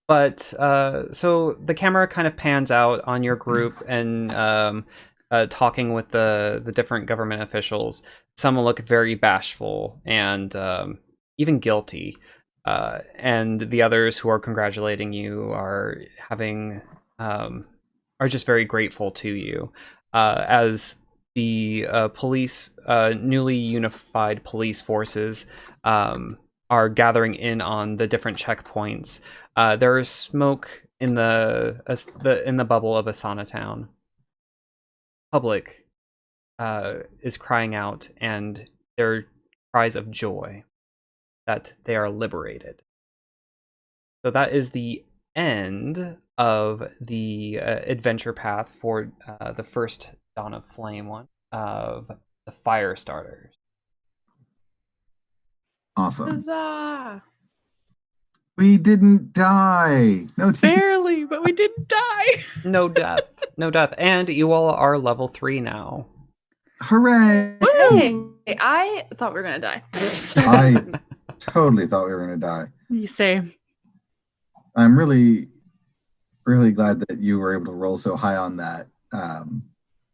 But so the camera kind of pans out on your group and talking with the different government officials. Some look very bashful and even guilty. And the others who are congratulating you are are just very grateful to you. As the newly unified police forces are gathering in on the different checkpoints. There is smoke in the bubble of Asana Town. Public is crying out, and their cries of joy that they are liberated. So that is the end of the adventure path for the first Dawn of Flame one of the Fire Starters. Awesome. Huzzah! We didn't die. No TP. Barely, but we didn't die. No death. No death. And you all are level 3 now. Hooray! Hey, I thought we were gonna die. I totally thought we were going to die. You say. I'm really, really glad that you were able to roll so high on that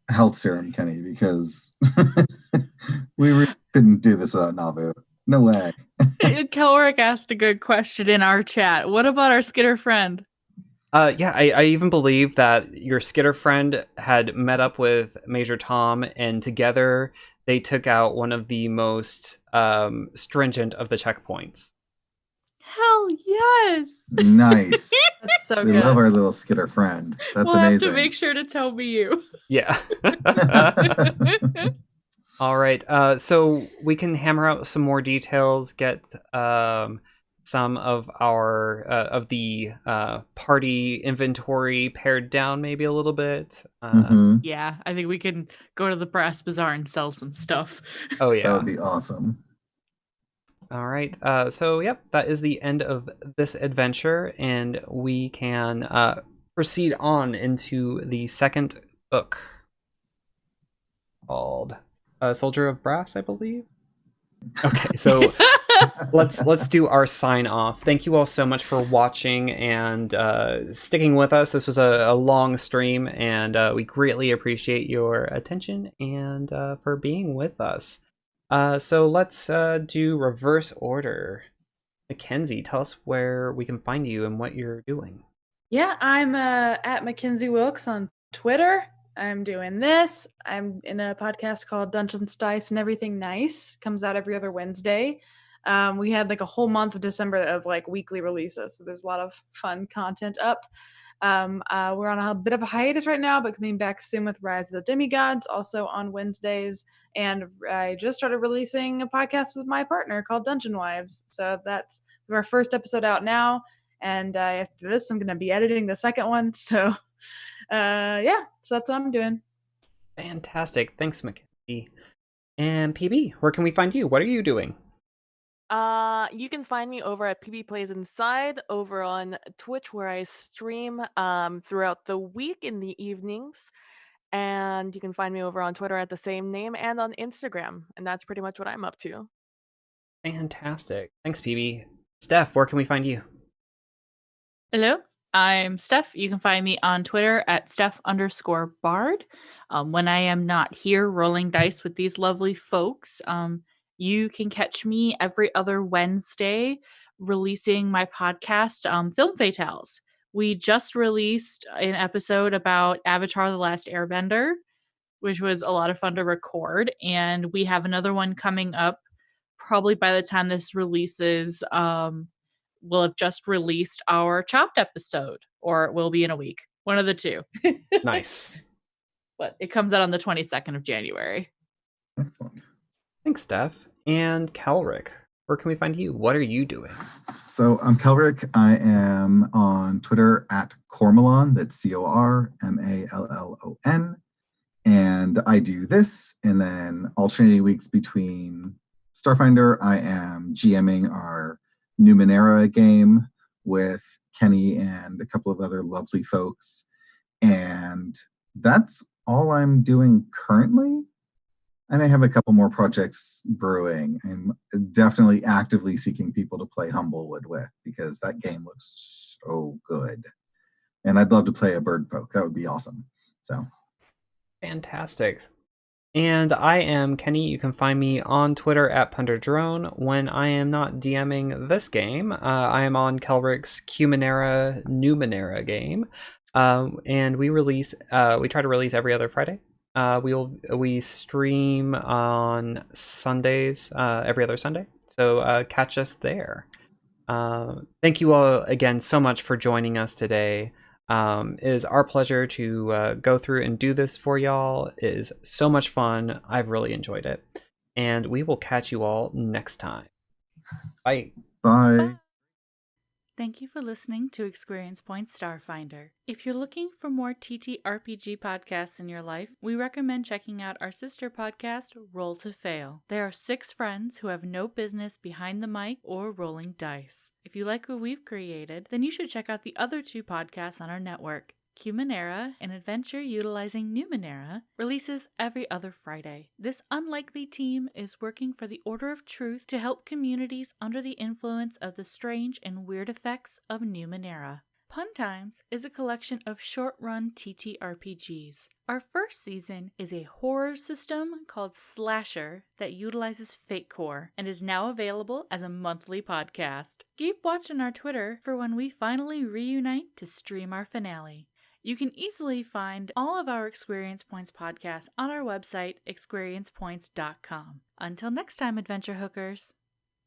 health serum, Kenny, because we really couldn't do this without Navu. No way. Kelrick asked a good question in our chat. What about our Skitter friend? Yeah, I even believe that your Skitter friend had met up with Major Tom, and together they took out one of the most stringent of the checkpoints. Hell yes! Nice. That's so We good. love our little Skitter friend. That's we'll amazing. have to make sure to tell me you. Yeah. All right. So we can hammer out some more details, get some of our of the party inventory pared down maybe a little bit. Mhm. Yeah, I think we can go to the brass bazaar and sell some stuff. Oh That yeah. would be awesome. All right. So yep, that is the end of this adventure, and we can proceed on into the second book called Soldier of Brass, I believe. Okay, so let's do our sign off. Thank you all so much for watching and sticking with us. This was a long stream, and we greatly appreciate your attention and for being with us. So let's do reverse order. Mackenzie, tell us where we can find you and what you're doing. Yeah, I'm at Mackenzie Wilkes on Twitter. I'm doing this. I'm in a podcast called Dungeons, Dice, and Everything Nice. Comes out every other Wednesday. We had like a whole month of December of like weekly releases, so there's a lot of fun content up. We're on a bit of a hiatus right now, but coming back soon with Rise of the Demigods, also on Wednesdays. And I just started releasing a podcast with my partner called Dungeon Wives. So that's our first episode out now. And after this, I'm going to be editing the second one. So yeah, so that's what I'm doing. Fantastic. Thanks, Mackenzie. And PB, where can we find you? What are you doing? You can find me over at PB Plays Inside over on Twitch, where I stream throughout the week in the evenings. And you can find me over on Twitter at the same name and on Instagram. And that's pretty much what I'm up to. Fantastic. Thanks, PB. Steph, where can we find you? Hello, I'm Steph. You can find me on Twitter at Steph_Bard. When I am not here rolling dice with these lovely folks, you can catch me every other Wednesday releasing my podcast, Film Fatales, We just released an episode about Avatar: The Last Airbender, which was a lot of fun to record, and we have another one coming up. Probably by the time this releases, we'll have just released our Chopped episode, or it will be in a week. One of the two. Nice. But it comes out on the 22nd of January. Excellent. Thanks, Steph. And Calric, where can we find you? What are you doing? So I'm Calric. I am on Twitter at Cormallon. That's CORMALLON. And I do this, and then alternating weeks between Starfinder, I am GMing our Numenera game with Kenny and a couple of other lovely folks. And that's all I'm doing currently. I may have a couple more projects brewing. I'm definitely actively seeking people to play Humblewood with, because that game looks so good. And I'd love to play a bird folk. That would be awesome. So Fantastic. And I am Kenny. You can find me on Twitter at PunderDrone. When I am not DMing this game, I am on Calric's Numenera game. And we try to release every other Friday. We stream on Sundays, every other Sunday. So catch us there. Thank you all again so much for joining us today. It is our pleasure to go through and do this for y'all. It is so much fun. I've really enjoyed it. And we will catch you all next time. Bye. bye. Thank you for listening to ExQueerience Points Starfinder. If you're looking for more TTRPG podcasts in your life, we recommend checking out our sister podcast, Roll to Fail. There are 6 friends who have no business behind the mic or rolling dice. If you like what we've created, then you should check out the other 2 podcasts on our network. Numenera, an adventure utilizing Numenera, releases every other Friday. This unlikely team is working for the Order of Truth to help communities under the influence of the strange and weird effects of Numenera. Pun Times is a collection of short-run TTRPGs. Our first season is a horror system called Slasher that utilizes Fate Core and is now available as a monthly podcast. Keep watching our Twitter for when we finally reunite to stream our finale. You can easily find all of our ExQueerience Points podcasts on our website, ExQueeriencePoints.com. Until next time, adventure hookers.